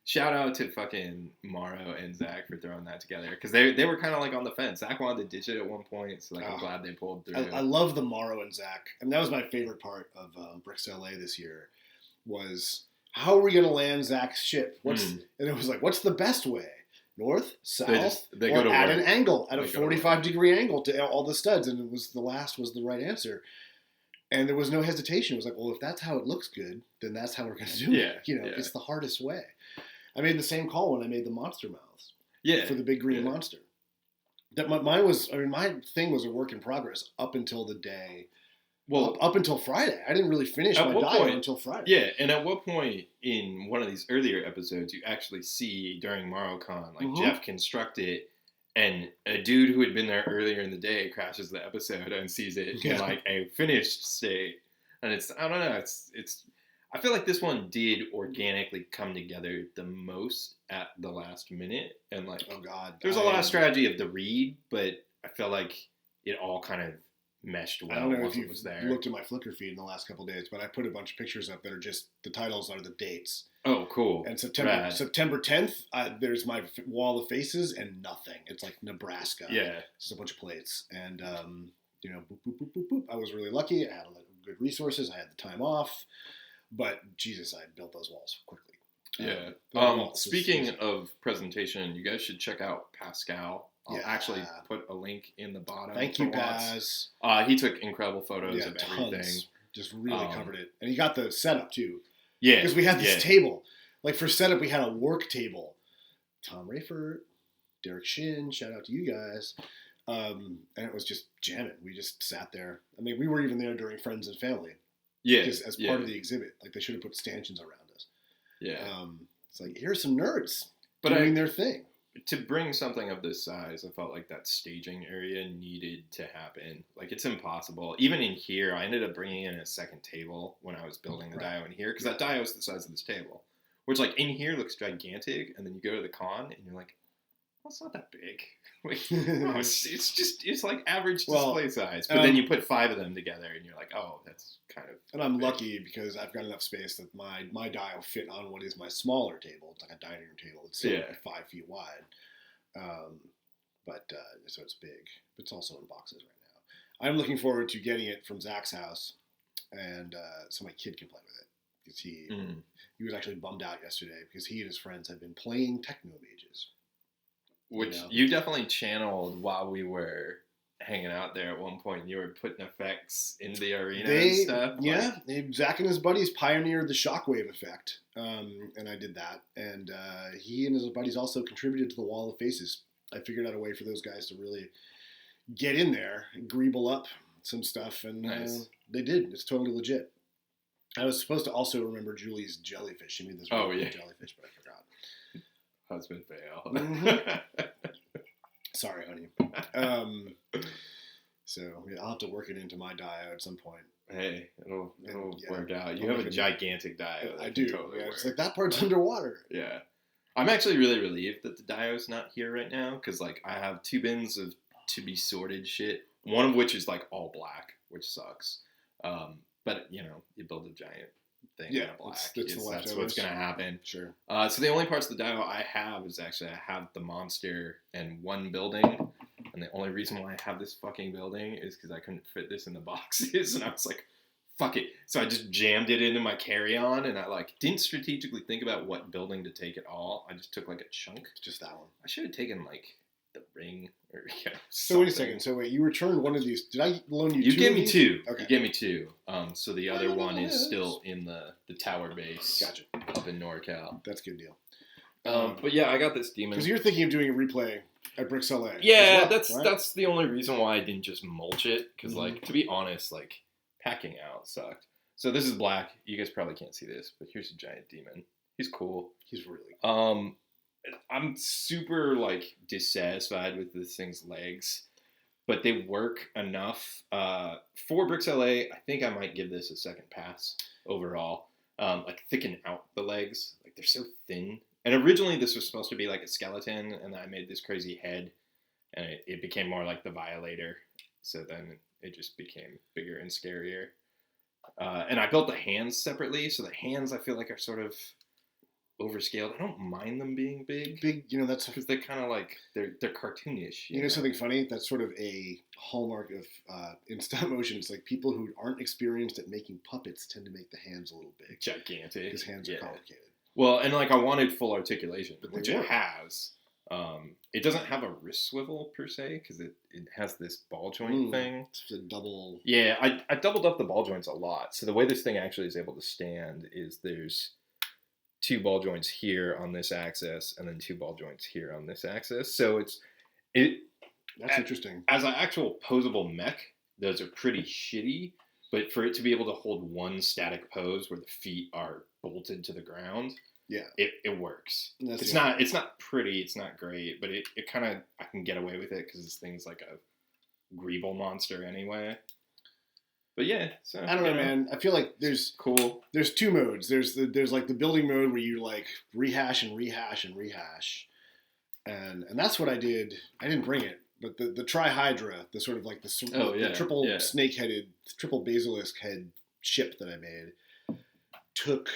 Shout out to fucking Morrow and Zach for throwing that together, because they were kind of like on the fence. Zach wanted to ditch it at one point, so like I'm glad they pulled through. I love the Morrow and Zach. I mean, that was my favorite part of Bricks LA this year. Was how are we going to land Zach's ship? And it was like, what's the best way? North, south, they or go to at work. an angle, at a They go to 45-degree angle to all the studs, and it was the last was the right answer. And there was no hesitation. It was like, well, if that's how it looks good, then that's how we're going to do it. It's the hardest way. I made the same call when I made the monster mouths. For the big green monster. That my thing was a work in progress up until the day. Well, up until Friday. I didn't really finish my diet until Friday. Yeah, and at what point in one of these earlier episodes you actually see during MorrowCon, like Jeff construct it, and a dude who had been there earlier in the day crashes the episode and sees it in like a finished state. And it's, I don't know, it's I feel like this one did organically come together the most at the last minute. And like, oh God, there's a lot of strategy of the read, but I feel like it all kind of meshed well. I don't know once if it was you've there. looked at my Flickr feed in the last couple of days, but I put a bunch of pictures up that are just, the titles are the dates. Oh, cool. And September 10th, there's my wall of faces and nothing. It's like Nebraska. Yeah. Just a bunch of plates. And, boop, boop, boop, boop, boop. I was really lucky. I had good resources. I had the time off. But, Jesus, I built those walls quickly. Yeah. Speaking of presentation, you guys should check out Pascal. I'll actually put a link in the bottom. Thank you, Paz. He took incredible photos of everything. Tons. Just really covered it. And he got the setup, too. Yeah. Because we had this table. Like, for setup, we had a work table. Tom Rayford, Derek Shin, shout out to you guys. And it was just jamming. We just sat there. I mean, we were even there during Friends and Family. Yeah. Just as part of the exhibit. Like, they should have put stanchions around us. Yeah. It's like, here's some nerds doing their thing. To bring something of this size, I felt like that staging area needed to happen. Like, it's impossible. Even in here, I ended up bringing in a second table when I was building the dio in here, because that dio is the size of this table. Which, like, in here looks gigantic, and then you go to the con, and you're like, well, it's not that big. Like, no, it's like average display size. But then you put 5 of them together, and you're like, oh, that's kind of And I'm big. lucky because I've got enough space that my dio fit on what is my smaller table. It's like a dining room table. It's still 5 feet wide. So it's big. But it's also in boxes right now. I'm looking forward to getting it from Zach's house, and so my kid can play with it. Because he was actually bummed out yesterday because he and his friends had been playing Techno Mages. Which you definitely channeled while we were hanging out there at one point. You were putting effects in the arena and stuff. Yeah, Zach and his buddies pioneered the shockwave effect, and I did that. And he and his buddies also contributed to the Wall of Faces. I figured out a way for those guys to really get in there and greeble up some stuff, and they did. It's totally legit. I was supposed to also remember Julie's jellyfish. She made this jellyfish, but I forgot. Husband fail. Mm-hmm. Sorry, honey. So I'll have to work it into my dio at some point. Hey, it'll work out. You have a gigantic dio. I do. Totally It's like that part's underwater. Yeah. I'm actually really relieved that the dio's not here right now, because like I have 2 bins of to be sorted shit. One of which is like all black, which sucks. But you build a giant thing out of black. That's what's gonna happen. Sure. So the only parts of the dio I have is actually I have the monster and 1 building, and the only reason why I have this fucking building is because I couldn't fit this in the boxes, and I was like, fuck it. So I just jammed it into my carry-on, and I like didn't strategically think about what building to take at all. I just took like a chunk. Just that one. I should have taken like the ring or So wait a something. second. So wait, you returned one of these. Did I loan you? You two gave of me these? two. Okay. You gave me two. So the other Oh, one is nice. still in the tower base. Gotcha. Up in NorCal. That's a good deal. But yeah, I got this demon. Because you're thinking of doing a replay at BrickCon. Yeah, as well, right? that's the only reason why I didn't just mulch it. Because Mhm. like to be honest, like packing out sucked. So this is black. You guys probably can't see this, but here's a giant demon. He's cool. He's really. I'm super like dissatisfied with this thing's legs, but they work enough. For Bricks LA, I think I might give this a second pass overall. Like thicken out the legs. Like they're so thin. And originally this was supposed to be like a skeleton, and I made this crazy head, and it became more like the Violator. So then it just became bigger and scarier. And I built the hands separately, so the hands I feel like are sort of overscaled. I don't mind them being big. Big, that's Because they're kind of like they're cartoonish. You know something funny? That's sort of a hallmark of in stop motion. It's like people who aren't experienced at making puppets tend to make the hands a little big. Gigantic. Because hands are complicated. Well, and like I wanted full articulation, But which they it work. has. It doesn't have a wrist swivel per se because it has this ball joint thing. It's a double. Yeah, I doubled up the ball joints a lot. So the way this thing actually is able to stand is there's 2 ball joints here on this axis and then 2 ball joints here on this axis. So That's interesting. as an actual posable mech, those are pretty shitty. But for it to be able to hold one static pose where the feet are bolted to the ground, Yeah. it works. That's It's the- not pretty, it's not great, but it kind of, I can get away with it because this thing's like a Greeble monster anyway. But yeah, so I don't know, man. I feel like there's cool. 2 modes. There's like the building mode where you like rehash and rehash and rehash, and that's what I did. I didn't bring it, but the Trihydra, the sort of like the triple snake-headed, triple basilisk head ship that I made, took.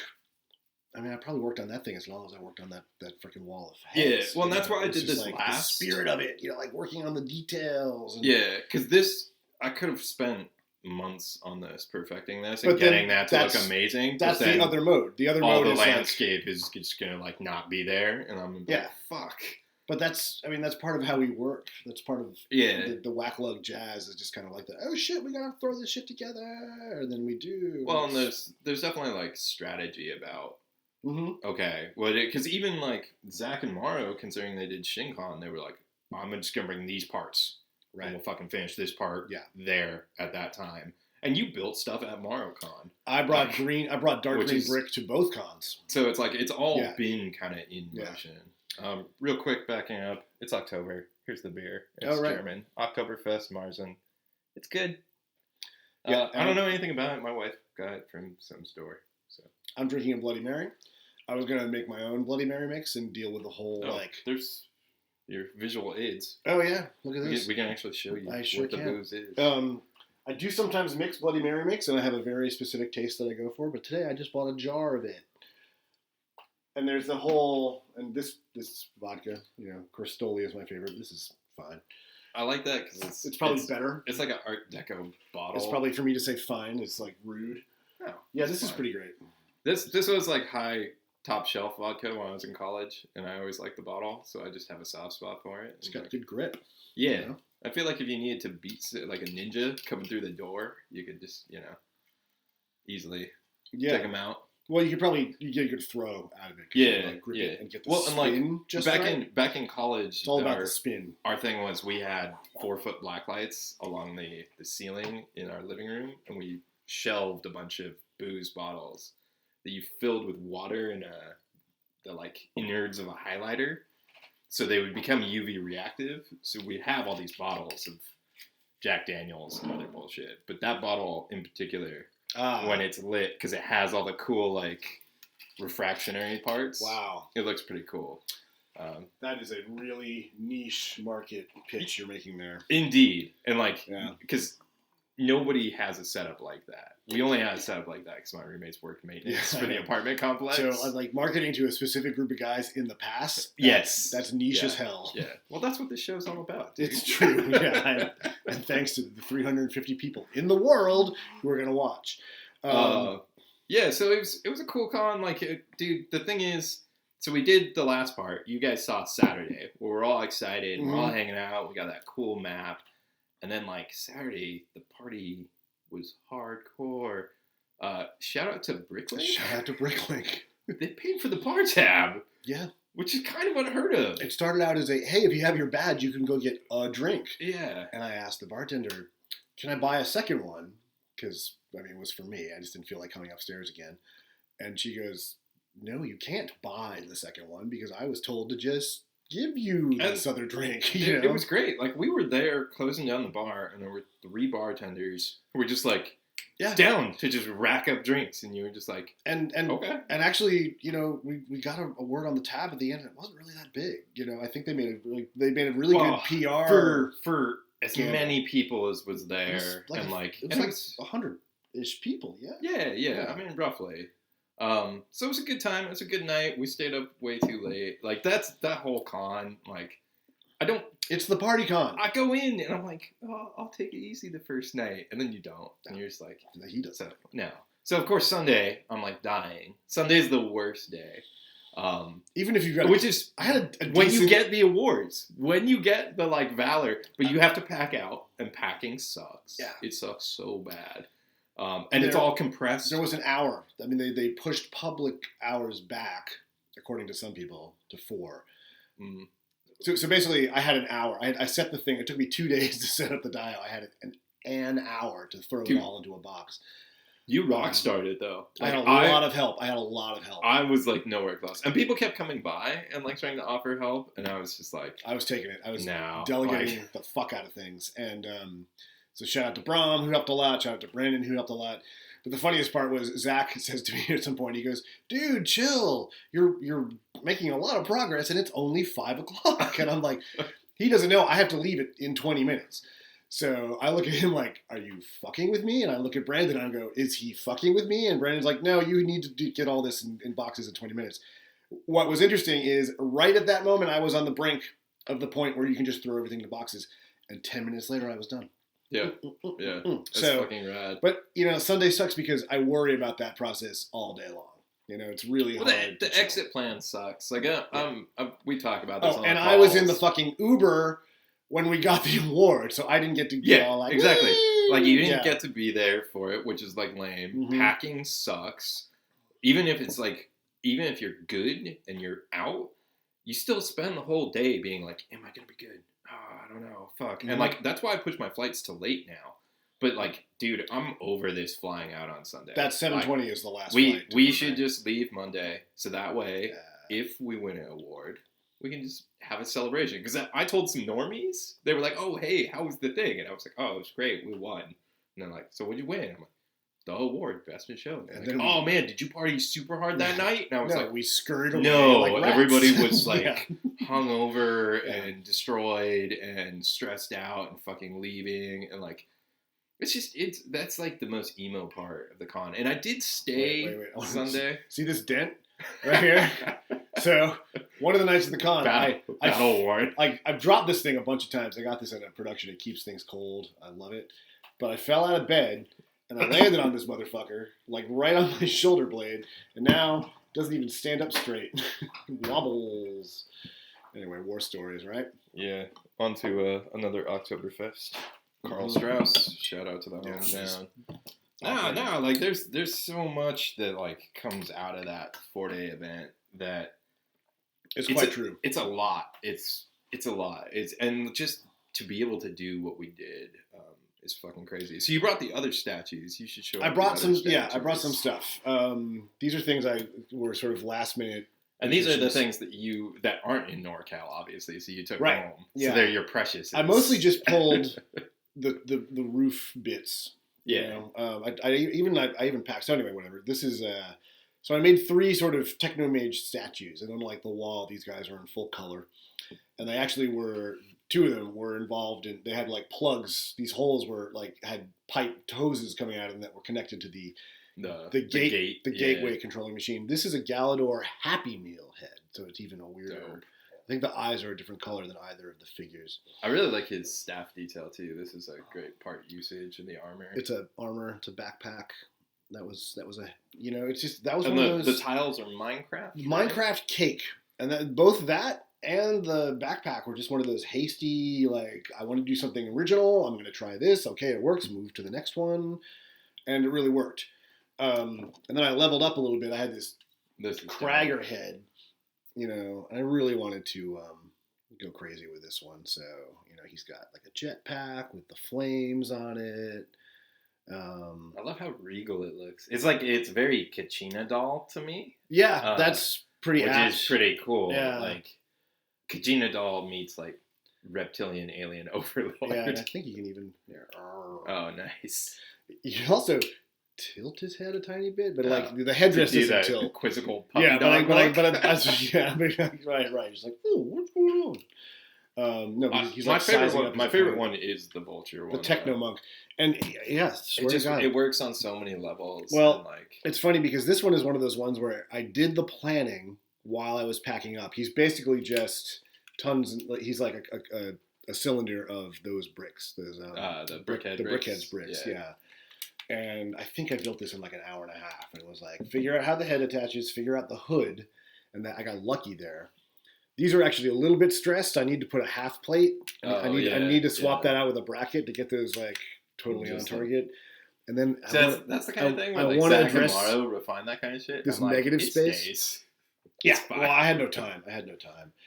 I mean, I probably worked on that thing as long as I worked on that freaking wall of heads. Yeah, well, and that's why I It's did just this like last. The spirit of it, like working on the details. And, Yeah, because this, I could have spent months on this, perfecting this, and But then getting that to look that's- amazing. That's but then the other mode. The other all mode the is landscape is just gonna like not be there, and I'm gonna be Yeah. like, fuck. but that's part of how we work. That's part of Yeah. the whack-lug jazz is just kind of like that. Oh shit, we gotta throw this shit together, and then we do. Well, and there's definitely like strategy about. Mm-hmm. Okay, well, because even like Zach and Morrow, considering they did ShinCon, they were like, I'm just gonna bring these parts, Right. and we'll fucking finish this part Yeah. there at that time. And you built stuff at MorrowCon, I brought dark Which green is- brick to both cons. so it's like it's all Yeah. been kind of in Yeah. motion. Real quick, backing up, it's October. Here's the beer. It's Oh, right. German. Oktoberfest Marzen. It's good. Yeah, I don't know anything about it. My wife got it from some store. So I'm drinking a Bloody Mary. I was gonna make my own Bloody Mary mix and deal with the whole there's your visual aids. Oh yeah, look at this. We can actually show you I sure what the can. booze is. I do sometimes mix Bloody Mary mix, and I have a very specific taste that I go for. But today I just bought a jar of it. And there's the whole, and this vodka, Cristoli is my favorite. This is fine. I like that because It's probably better. It's like an Art Deco bottle. It's probably for me to say fine. It's like rude. No, Yeah, this is fine. pretty great. This was like high top shelf vodka when I was in college, and I always liked the bottle, so I just have a soft spot for it. It's got good grip. Yeah, you know? I feel like if you needed to beat like a ninja coming through the door, you could just easily take them out. Well, you get a good throw out of it. 'Cause Yeah, you, like, grip yeah. it and get the Well, and like spin just back right. back in college, It's all about the spin. our thing was we had 4-foot black lights along the ceiling in our living room, and we shelved a bunch of booze bottles that you filled with water and the like innards of a highlighter, so they would become UV reactive. So we'd have all these bottles of Jack Daniels and other bullshit, but that bottle in particular, when it's lit, because it has all the cool like refractionary parts. Wow, It looks pretty cool. that is a really niche market pitch you're making there. Indeed. And like, Yeah. because nobody has a setup like that. We only had a setup like that because my roommates worked maintenance Yeah. for the apartment complex. So, like marketing to a specific group of guys in the past. Yes. that's niche Yeah. as hell. Yeah. Well, that's what this show's all about. Dude. It's true. Yeah, and thanks to the 350 people in the world who are gonna watch. Yeah. So it was a cool con. Like, dude, the thing is, So we did the last part. You guys saw Saturday, where we're all excited. We're all hanging out. We got that cool map. And then, like, Saturday, the party was hardcore. Shout out to BrickCon. Shout out to BrickCon. They paid for the bar tab. Yeah. Which is kind of unheard of. It started out as hey, if you have your badge, you can go get a drink. Yeah. And I asked the bartender, can I buy a second one? Because, I mean, it was for me. I just didn't feel like coming upstairs again. And she goes, no, you can't buy the second one because I was told to just give you this other drink. You know? It was great. Like, we were there closing down the bar, and there were 3 bartenders who were just like, down to just rack up drinks, and you were just like, okay. And actually, you know, we got a word on the tab at the end, and it wasn't really that big. You know, I think they made a really good PR for as many people as was there, it was like 100-ish people. Yeah. I mean, roughly. So it was a good time. It was a good night. We stayed up way too late. Like, that's that whole con. Like, it's the party con. I go in and I'm like, oh, I'll take it easy the first night, and then you don't, and you're just like, he does. No. So of course Sunday, I'm like dying. Sunday's the worst day. Even if you got, I had a when you get the awards, when you get the like valor, but you have to pack out, and packing sucks. Yeah, it sucks so bad. And it's all compressed. There was an hour. I mean, they pushed public hours back, according to some people, to 4. So basically, I had an hour. I set the thing. It took me 2 days to set up the dial. I had an hour to throw it all into a box. You rock started though. Like, I had a lot of help. I was like nowhere close, and people kept coming by and like trying to offer help, and I was just like, I was taking it. I was delegating the fuck out of things, and so shout out to Brom who helped a lot. Shout out to Brandon who helped a lot. But the funniest part was Zach says to me at some point, he goes, dude, chill. You're making a lot of progress and it's only 5 o'clock. And I'm like, he doesn't know I have to leave it in 20 minutes. So I look at him like, are you fucking with me? And I look at Brandon and I go, is he fucking with me? And Brandon's like, no, you need to get all this in boxes in 20 minutes. What was interesting is right at that moment, I was on the brink of the point where you can just throw everything into boxes. And 10 minutes later, I was done. Yeah. That's fucking rad. But, you know, Sunday sucks because I worry about that process all day long. You know, it's really hard. The exit plan sucks. Like, we talk about this. And I was in the fucking Uber when we got the award, so I didn't get to be all like, exactly. Wee! Like, you didn't get to be there for it, which is like lame. Mm-hmm. Packing sucks. Even if you're good and you're out, you still spend the whole day being like, am I gonna be good? Oh, I don't know. Fuck. Mm-hmm. And like, that's why I push my flights to late now. But like, dude, I'm over this flying out on Sunday. That 7:20 is the last flight. We should just leave Monday, so that way, if we win an award, we can just have a celebration. Because I told some normies, they were like, "Oh, hey, how was the thing?" And I was like, "Oh, it was great. We won." And they're like, "So what'd you win?" I'm like, "The award, best in show." And like, "Oh man, did you party super hard that night?" And I was like, "We scurried away." No, like rats. Everybody was like hungover and destroyed and stressed out and fucking leaving and like. That's like the most emo part of the con. And I did stay wait. Sunday. See this dent right here? So one of the nights of the con, battle award. I've dropped this thing a bunch of times. I got this in a production. It keeps things cold. I love it. But I fell out of bed and I landed on this motherfucker, like right on my shoulder blade, and now doesn't even stand up straight. Wobbles. Anyway, war stories, right? Yeah. On to another Oktoberfest. Carl Strauss, shout out to that hometown. No, like there's so much that like comes out of that 4-day event that it's quite true. It's a lot. It's a lot. And just to be able to do what we did is fucking crazy. So you brought the other statues. You should show. I brought some. Yeah, I brought some stuff. These are things I were sort of last minute. And these are the things that aren't in NorCal, obviously. So you took home. Yeah. So they're your precious. I mostly just pulled the roof bits. Yeah. You know? I even packed. So anyway, whatever. This is so I made 3 sort of techno-mage statues, and on like the wall, these guys are in full color, and they actually were. 2 of them were involved in. They had like plugs. These holes were like had pipe hoses coming out of them that were connected to the gateway controlling machine. This is a Galador Happy Meal head, so it's even a weirder. Dope. I think the eyes are a different color than either of the figures. I really like his staff detail too. This is a great part usage in the armor. It's a armor. It's a backpack. That was a it's just that was And one of the those tiles are Minecraft. Minecraft cake, and both that and the backpack were just one of those hasty like I want to do something original. I'm going to try this. Okay, it works. Move to the next one, and it really worked. And then I leveled up a little bit. I had this Cragger head, and I really wanted to go crazy with this one. So he's got like a jetpack with the flames on it. I love how regal it looks. It's very Kachina doll to me. Yeah, that's pretty which apt. is pretty cool. Yeah. Like Kachina doll meets like reptilian alien overlord. Yeah, and I think you can even. Oh, nice. You can also tilt his head a tiny bit, but like the headdress do doesn't that tilt. quizzical puppy Yeah, dog right. Just like, oh, what's going on? No, he's my like favorite sizing one. up My his favorite opponent. one is the vulture one. The Techno Monk, and swear to God, it works on so many levels. Well, and like it's funny because this one is one of those ones where I did the planning while I was packing up. He's basically just tons. He's like a cylinder of those bricks. Those the BrickHead BrickHead's bricks. Yeah. And I think I built this in like an hour and a half. And it was like figure out how the head attaches, figure out the hood, and that I got lucky there. These are actually a little bit stressed. I need to put a half plate. I need to swap that out with a bracket to get those like totally on target. And then that's the kind of thing where I like want to Zach and address Morrow refine that kind of shit. this I'm like, negative it space. stays. Yeah, It's fine. well, I had no time.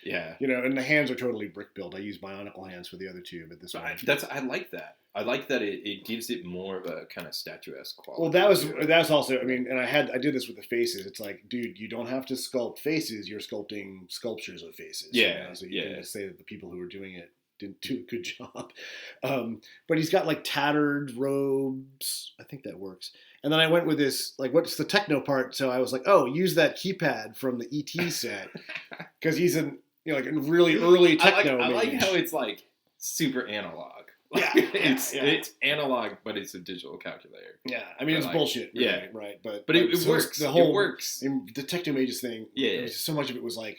Yeah. And the hands are totally brick built. I use bionicle hands for the other two, but this one. I like that. I like that it gives it more of a kind of statuesque quality. Well, that's also. I mean, and I did this with the faces. It's like, dude, you don't have to sculpt faces. You're sculpting sculptures of faces. Yeah. So you can just say that the people who were doing it didn't do a good job. But he's got like tattered robes. I think that works. And then I went with this, like, what's the techno part? So I was like, oh, use that keypad from the ET set because he's in, like a really early techno. I like how it's like super analog. Like, it's analog, but it's a digital calculator. Yeah, I mean, it's like, bullshit. Really, yeah, right. But it so works. The whole it works. The techno mages thing. Yeah. So much of it was like,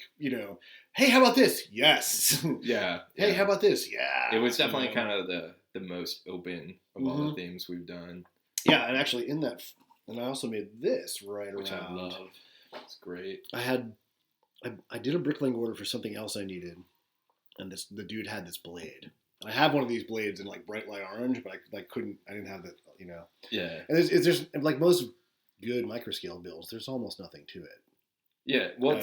hey, how about this? Yes. Yeah. Hey, how about this? Yeah. It was definitely kind of the most open of all the themes we've done. Yeah, and actually in that, and I also made this which around. I love. It's great. I did a bricklaying order for something else I needed, and the dude had this blade. I have one of these blades in like bright light orange, but I didn't have that, Yeah. And there's like most good microscale builds, there's almost nothing to it. Yeah. Well,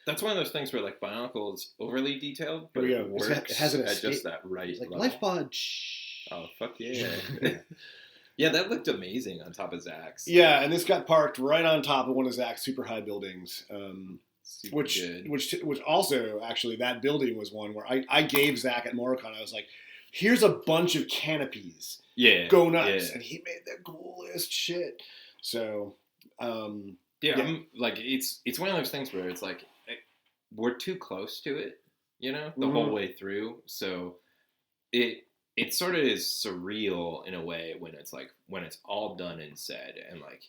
that's one of those things where like Bionicle is overly detailed, but it works it has an at just that right it's like level. LifePod. Oh fuck yeah! Yeah, that looked amazing on top of Zach's. Yeah, and this got parked right on top of one of Zach's super high buildings. Which also actually that building was one where I gave Zach at Morricon. I was like, here's a bunch of canopies. Yeah, go nuts, yeah. and he made the coolest shit. So I'm like it's one of those things where it's like we're too close to it, the whole way through. So it sort of is surreal in a way when it's all done and said, and like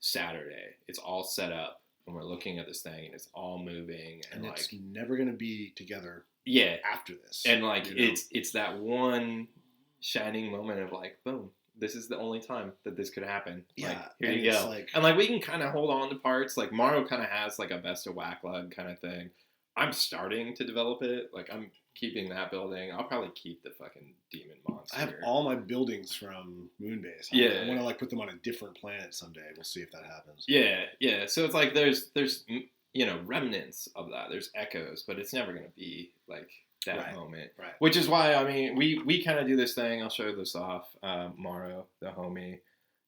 Saturday, it's all set up. And we're looking at this thing, and it's all moving, and like it's never gonna be together. Yeah, after this, and like it's that one shining moment of like, boom, this is the only time that this could happen. Yeah, like, here you go. And like we can kind of hold on to parts. Like Mario kind of has like a best of whack lug kind of thing. I'm starting to develop it. Like I'm keeping that building. I'll probably keep the fucking demon monster. I have all my buildings from Moonbase. I want to like put them on a different planet someday. We'll see if that happens. Yeah. So it's like there's remnants of that. There's echoes, but it's never gonna be like that moment. Right. Which is why we kind of do this thing. I'll show this off. Morrow, the homie,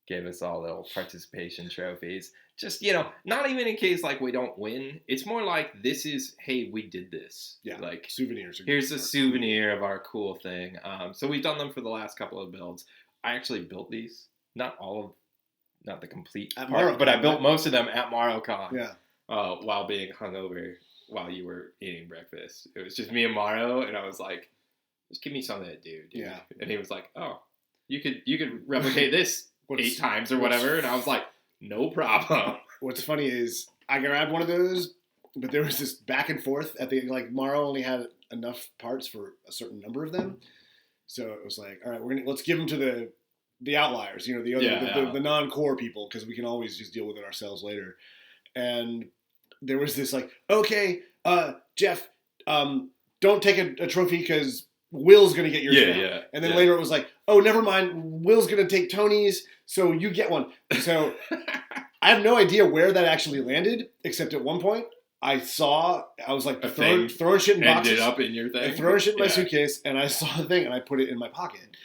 gave us all little participation trophies. Just, not even in case like we don't win. It's more like this is, hey, we did this. Yeah. Like souvenirs. Here's a souvenir of our cool thing. So we've done them for the last couple of builds. I actually built these. Not the complete part, but I built most of them at MorrowCon. Yeah. While being hungover while you were eating breakfast. It was just me and Morrow, and I was like, just give me something to do, dude. Yeah. And he was like, oh, you could replicate this 8 times or whatever. And I was like, no problem. What's funny is I grabbed one of those, but there was this back and forth at the like Morrow only had enough parts for a certain number of them, so it was like, all right, let's give them to the outliers, the other, Yeah, the non-core people, because we can always just deal with it ourselves later. And there was this like, okay, Jeff, don't take a trophy because Will's gonna get yours now. Yeah. And then later it was like, oh, never mind, Will's gonna take Tony's, so you get one. So I have no idea where that actually landed, except at one point I was like throwing shit in boxes. Ended up in your thing. Throwing shit in my suitcase, and I saw the thing, and I put it in my pocket.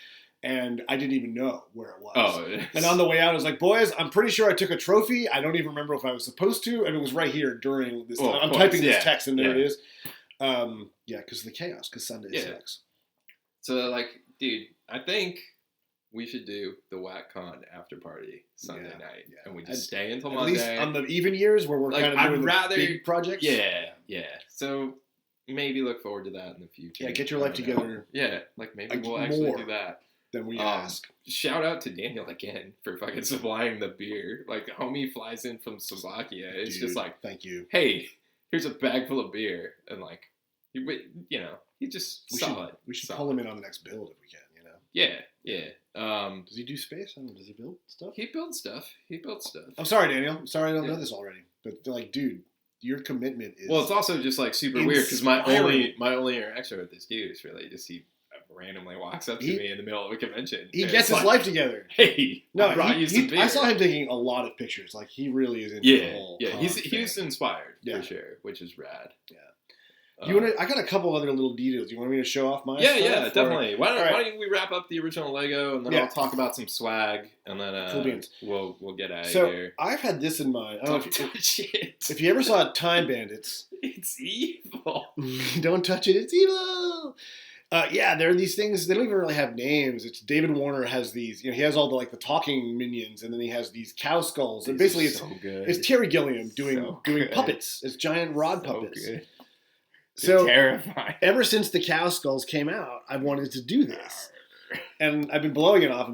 And I didn't even know where it was. Oh, and on the way out, I was like, boys, I'm pretty sure I took a trophy. I don't even remember if I was supposed to. And it was right here during this. I'm typing this text, and there it is. Because of the chaos, because Sunday sucks. So, like, dude, I think we should do the WhackCon after party Sunday night. Yeah. And we just stay until Monday. At least on the even years where we're kind of doing the big projects. Yeah. So maybe look forward to that in the future. Yeah, get your life together. Yeah, like maybe we'll actually do that. Then we ask. Shout out to Daniel again for fucking supplying the beer. Like, homie flies in from Slovakia. It's just like, thank you. Hey, here's a bag full of beer, and like, he's just solid. We should pull him in on the next build if we can. Yeah. Does he do space? Does he build stuff? He builds stuff. I'm sorry, Daniel. I'm sorry I don't know this already. But like, dude, your commitment is. Well, it's also just like super weird because my only interaction with this dude is really just he randomly walks up to me in the middle of a convention. He gets his life together. Hey, I brought you some beer. I saw him taking a lot of pictures. Like, he really is into the whole. Yeah, he's inspired for sure, which is rad. Yeah. I got a couple other little details. You want me to show off my stuff? Yeah, definitely. Why don't we wrap up the original Lego, and then I'll talk about some swag, and then cool beans. We'll get out of here. So I've had this in mind. I don't touch it. If you ever saw Time Bandits, it's evil. Don't touch it. It's evil. There are these things. They don't even really have names. It's David Warner has these. He has all the talking minions, and then he has these cow skulls. And basically, it's Terry Gilliam doing puppets. It's giant rod puppets. Good. So terrifying. Ever since the cow skulls came out, I've wanted to do this. And I've been blowing it off,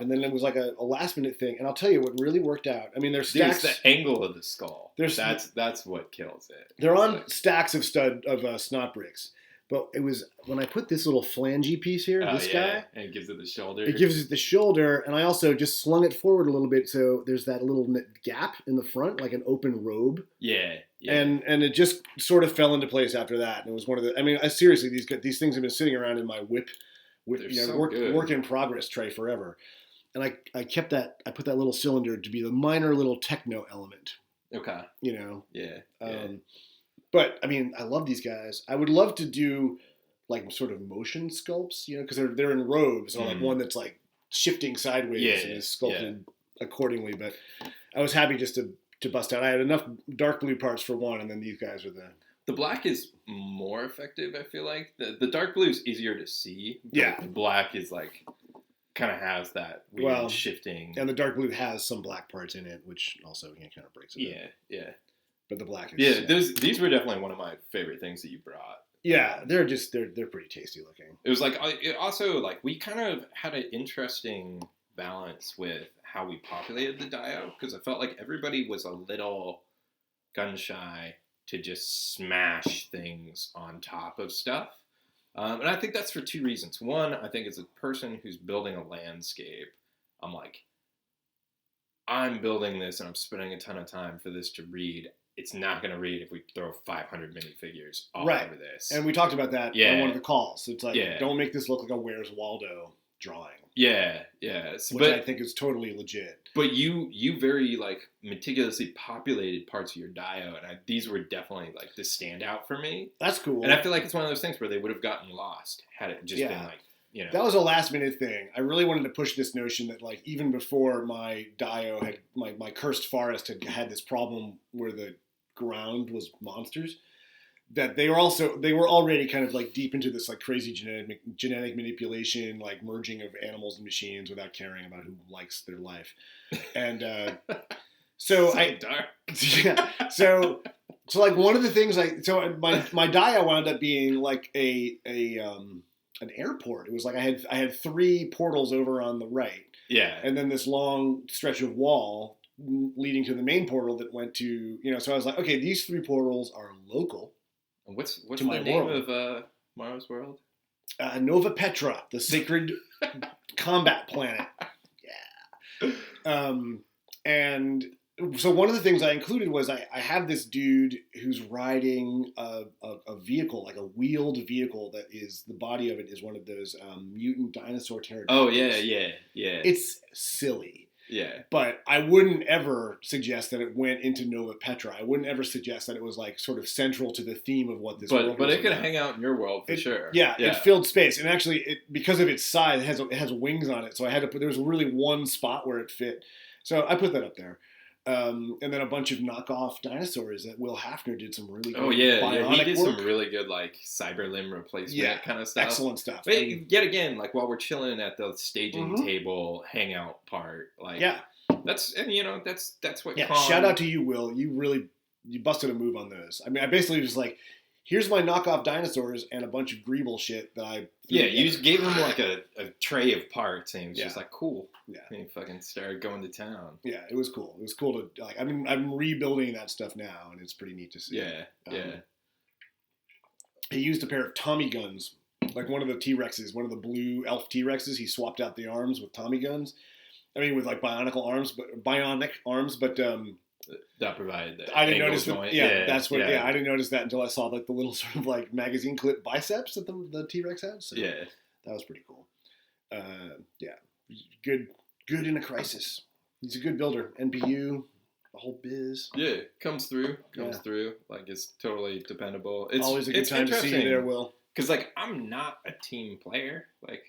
and then it was like a last minute thing. And I'll tell you what really worked out. I mean, there's stacks. It's the angle of the skull. That's what kills it. They're on stacks of snot bricks. But it was when I put this little flangey piece here, guy. And it gives it the shoulder. It gives it the shoulder, and I also just slung it forward a little bit so there's that little gap in the front, like an open robe. Yeah. And it just sort of fell into place after that. And it was one of the. I mean, seriously, these things have been sitting around in my work in progress tray forever. And I kept that. I put that little cylinder to be the minor little techno element. Okay. Yeah. But I mean, I love these guys. I would love to do like sort of motion sculpts, because they're in robes, or like one that's like shifting sideways and is sculpted accordingly. But I was happy just to bust out. I had enough dark blue parts for one, and then these guys are the black is more effective. I feel like the dark blue is easier to see. Yeah, the black is like kind of has that weird shifting, and the dark blue has some black parts in it, which also kind of breaks it up. Yeah. But the black is these were definitely one of my favorite things that you brought. Yeah, they're pretty tasty looking. It was like it also like we kind of had an interesting balance with how we populated the Dio, because I felt like everybody was a little gun shy to just smash things on top of stuff. And I think that's for two reasons. One, I think as a person who's building a landscape, I'm building this and I'm spending a ton of time for this to read. It's not going to read if we throw 500 minifigures all over this. And we talked about that on one of the calls. It's like, don't make this look like a Where's Waldo drawing. Yeah. Which I think is totally legit. But you very meticulously populated parts of your Dio, and these were definitely the standout for me. That's cool. And I feel like it's one of those things where they would have gotten lost had it just been That was a last minute thing. I really wanted to push this notion that even before my Dio had my cursed forest had this problem where the ground was monsters, that they were already kind of deep into this crazy genetic manipulation, merging of animals and machines without caring about who likes their life. And so one of the things my Dio wound up being an airport. It was I had 3 portals over on the right. Yeah. And then this long stretch of wall leading to the main portal that went to, so I was like, okay, these 3 portals are local. And what's the name of Mara's world? Nova Petra, the sacred combat planet. And so one of the things I included was I have this dude who's riding a vehicle, like a wheeled vehicle that is, the body of it is one of those mutant dinosaur pterodactyls. Oh, yeah. It's silly. Yeah. But I wouldn't ever suggest that it went into Nova Petra. I wouldn't ever suggest that it was like sort of central to the theme of what this world But was it could about. hang out in your world for sure. Yeah, it filled space, and actually, because of its size, it has wings on it. So I had to put. There was really one spot where it fit, so I put that up there. And then a bunch of knockoff dinosaurs that Will Hafner did some really good bionic he did work. some really good like cyber limb replacement kind of stuff. Excellent stuff. But yet again, like while we're chilling at the staging table hangout part, like that's what. Yeah, shout out to you, Will. You busted a move on those. I mean, I basically was like, here's my knockoff dinosaurs and a bunch of Greeble shit that I. You just gave him like a tray of parts, and he was just like, cool. Yeah. And he fucking started going to town. Yeah, it was cool. It was cool to like. I'm rebuilding that stuff now, and it's pretty neat to see. Yeah. He used a pair of Tommy guns, like one of the T-Rexes, one of the blue elf T-Rexes. He swapped out the arms with Tommy guns. I mean, with like bionic arms, but that provided that. I didn't notice that. Joint. That's what. Yeah, I didn't notice that until I saw like the little sort of like magazine clip biceps that the T-Rex had. So that was pretty cool. Good in a crisis. He's a good builder. NPU, the whole biz. Yeah, comes through. Like it's totally dependable. It's always a good time to see you there, Will. Because like I'm not a team player. Like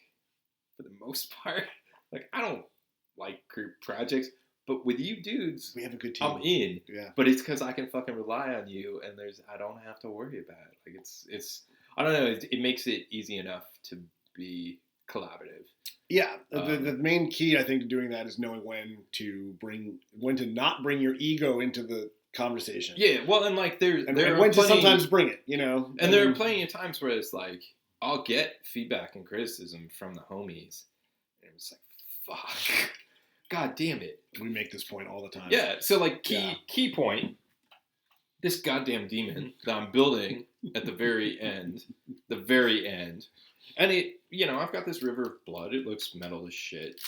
for the most part, like I don't like group projects. But with you dudes, we have a good team. I'm in. Yeah. But it's because I can fucking rely on you, and I don't have to worry about it. Like it's I don't know. It makes it easy enough to be collaborative. Yeah, the main key I think to doing that is knowing when to not bring your ego into the conversation. Yeah, well, and like there are when to sometimes bring it, you know. And there are plenty of times where it's like I'll get feedback and criticism from the homies, and it's like, fuck, god damn it. We make this point all the time. Yeah, so like key point, this goddamn demon that I'm building at the very end, and it, I've got this river of blood. It looks metal as shit,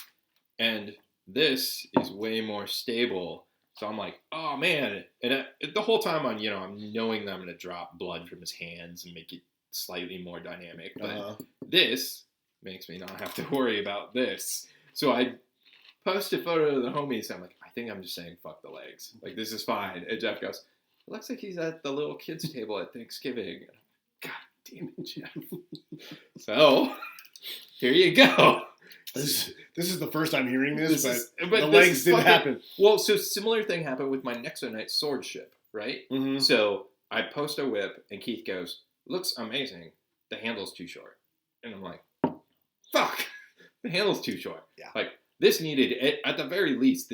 and this is way more stable. So I'm like, oh man, and the whole time I'm knowing that I'm gonna drop blood from his hands and make it slightly more dynamic, but this makes me not have to worry about this. So I post a photo to the homies. I'm like, I think I'm just saying fuck the legs. Like, this is fine. And Jeff goes, it looks like he's at the little kids table at Thanksgiving. God damn it, Jeff. So, here you go. This is the first I'm hearing this, but the this legs didn't happen. Well, so similar thing happened with my Nexonite sword ship, right? Mm-hmm. So I post a whip, and Keith goes, looks amazing. The handle's too short. And I'm like, fuck. The handle's too short. Yeah. Like, this needed, at the very least,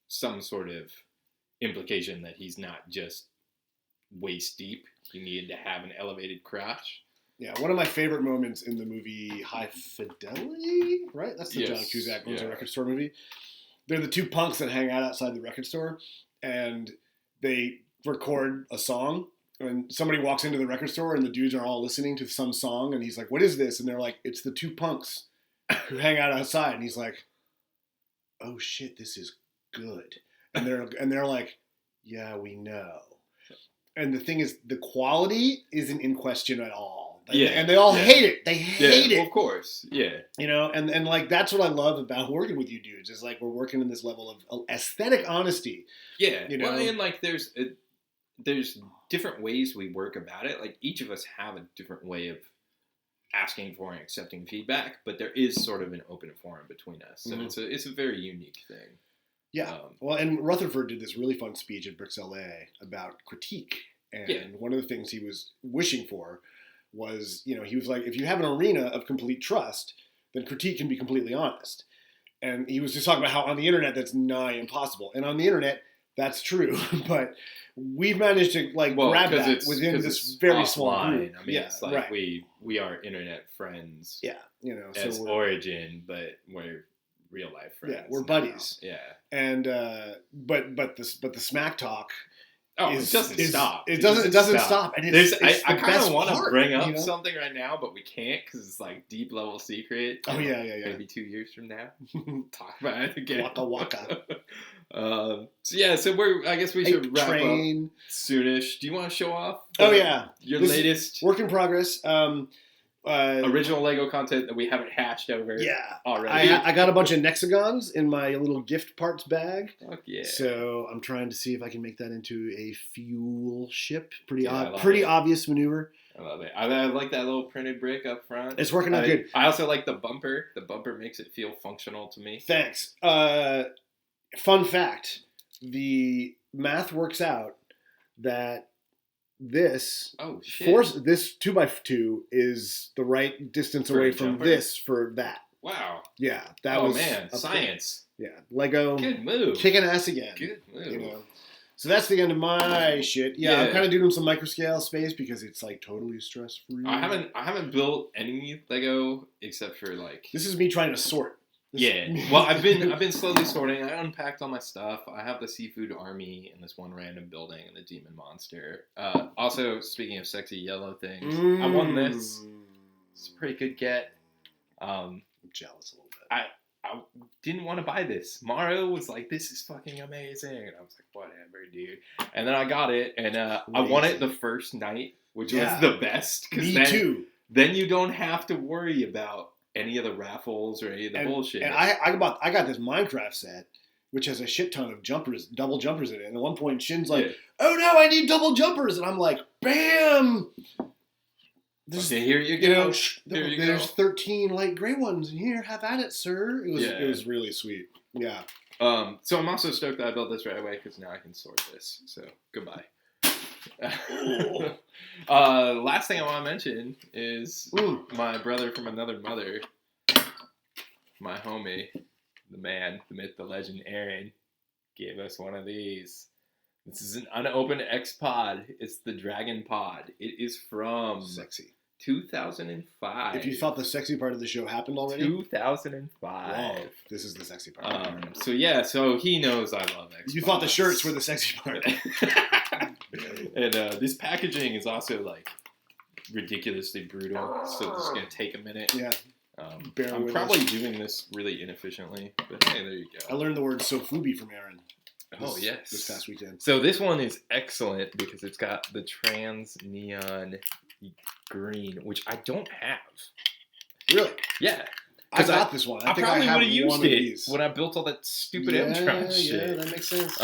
some sort of implication that he's not just waist deep. He needed to have an elevated crotch. Yeah, one of my favorite moments in the movie High Fidelity, right? That's the John Cusack owns a record store movie. They're the two punks that hang out outside the record store, and they record a song, and somebody walks into the record store, and the dudes are all listening to some song, and he's like, what is this? And they're like, it's the two punks who hang out outside. And he's like, oh shit, this is good. And they're like, yeah, we know. And the thing is, the quality isn't in question at all. And they all hate it. They hate it. Of course. Yeah. And like, that's what I love about working with you dudes, is like, we're working in this level of aesthetic honesty. Yeah. Well, and like, there's different ways we work about it. Like, each of us have a different way of asking for and accepting feedback, but there is sort of an open forum between us. So it's a very unique thing. Yeah. Well, and Rutherford did this really fun speech at Bricks LA about critique. And one of the things he was wishing for was, he was like, if you have an arena of complete trust, then critique can be completely honest. And he was just talking about how on the internet that's nigh impossible. And on the internet, that's true. But we've managed to grab that within this very small group. I mean, it's like we are internet friends. Yeah. As origin, but we're real life friends. Yeah, we're buddies. Yeah. And but the smack talk Oh, it doesn't stop. It doesn't stop. And it's I the kind best of want to part, bring up you know? something right now, but we can't because it's like deep level secret. Oh, yeah. Maybe 2 years from now, talk about it again. Waka waka. So I guess we should wrap Train. up soonish. Do you want to show off? Oh, yeah. Your This is latest work in progress. original Lego content that we haven't hashed over. Yeah. Already. I got a bunch of Nexagons in my little gift parts bag. Fuck yeah. So I'm trying to see if I can make that into a fuel ship. I love Pretty it. obvious maneuver. I love it. I like that little printed brick up front. It's working out good. I also like the bumper. The bumper makes it feel functional to me. Thanks. Fun fact: the math works out that this this 2x2 is the right distance For away a from jumper? this for that. Wow. Yeah, that was a science. Yeah, Lego Good move. kicking ass again. Good move. You know. So that's the end of my shit. Yeah, I'm Yeah. kind of doing some microscale space because it's like totally stress free. I haven't built any Lego except for like. This is me trying to sort. Well, I've been slowly sorting. I unpacked all my stuff. I have the seafood army in this one random building and the demon monster. Also, speaking of sexy yellow things, I won this. It's a pretty good get. I'm jealous a little bit. I didn't want to buy this. Mario was like, "This is fucking amazing," and I was like, "Whatever, dude." And then I got it, and I won it the first night, which was the best. Me too. Then you don't have to worry about any of the raffles or any of the bullshit. And I got this Minecraft set, which has a shit ton of jumpers, double jumpers in it. And at one point, Shin's like, "Oh no, I need double jumpers," and I'm like, "Bam!" Okay, here you go. There's 13 light gray ones in here. Have at it, sir. It was really sweet. Yeah. So I'm also stoked that I built this right away because now I can sort this. So goodbye. Last thing I want to mention is my brother from another mother, my homie, the man, the myth, the legend, Aaron, gave us one of these. This is an unopened X Pod. It's the Dragon Pod. It is from Sexy. 2005. If you thought the sexy part of the show happened already, 2005. Whoa, this is the sexy part. So he knows I love X. You thought the shirts were the sexy part. And this packaging is also like ridiculously brutal, so this is gonna take a minute. Yeah. I'm probably doing this really inefficiently, but hey, there you go. I learned the word sofubi from Aaron. This past weekend. So this one is excellent because it's got the trans neon green, which I don't have. Really? Yeah. I got this one. I probably would have used it these. when I built all that stupid M-Tron shit. Yeah, that makes sense.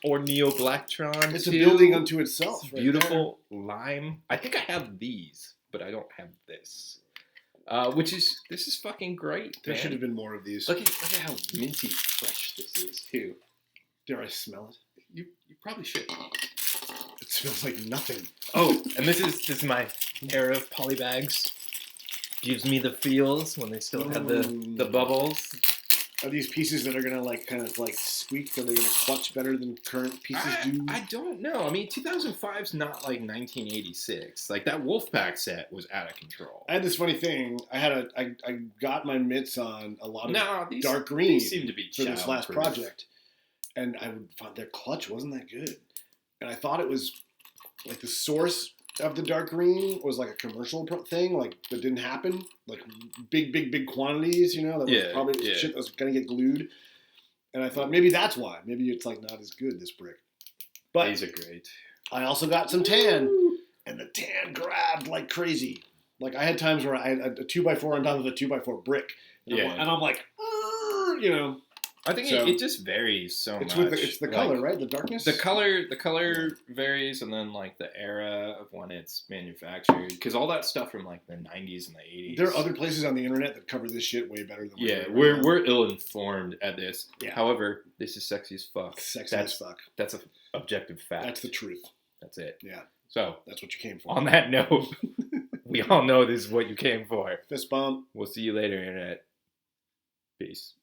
Or Neo Blacktron. It's a building unto itself. It's beautiful lime. I think I have these, but I don't have this. This is fucking great. There man. should have been more of these. Look at how minty fresh this is too. Dare I smell it? You probably should. It smells like nothing. Oh, and this is my era of polybags. Gives me the feels when they still have the bubbles. Are these pieces that are gonna kind of squeak? Are they gonna clutch better than current pieces do? I don't know. I mean, 2005's not like 1986. Like that Wolfpack set was out of control. I had this funny thing. I got my mitts on a lot of dark green these seem to be for this last child-proof. project, and I would find their clutch wasn't that good, and I thought it was like the source of the dark green was like a commercial thing, like that didn't happen, like big quantities, that was probably shit that was gonna get glued. And I thought maybe that's why. Maybe it's like not as good, this brick. But These are great. I also got some tan, and the tan grabbed like crazy. Like I had times where I had a 2x4 on top of a 2x4 brick, and I'm like, I think it just varies so much. It's the color, right? The darkness. The color varies, and then like the era of when it's manufactured, because all that stuff from like the 90s and the 80s. There are other places on the internet that cover this shit way better than we do. We're ill-informed at this. Yeah. However, this is sexy as fuck. As fuck. That's an objective fact. That's the truth. That's it. Yeah. So that's what you came for. On that note, we all know this is what you came for. Fist bump. We'll see you later, internet. Peace.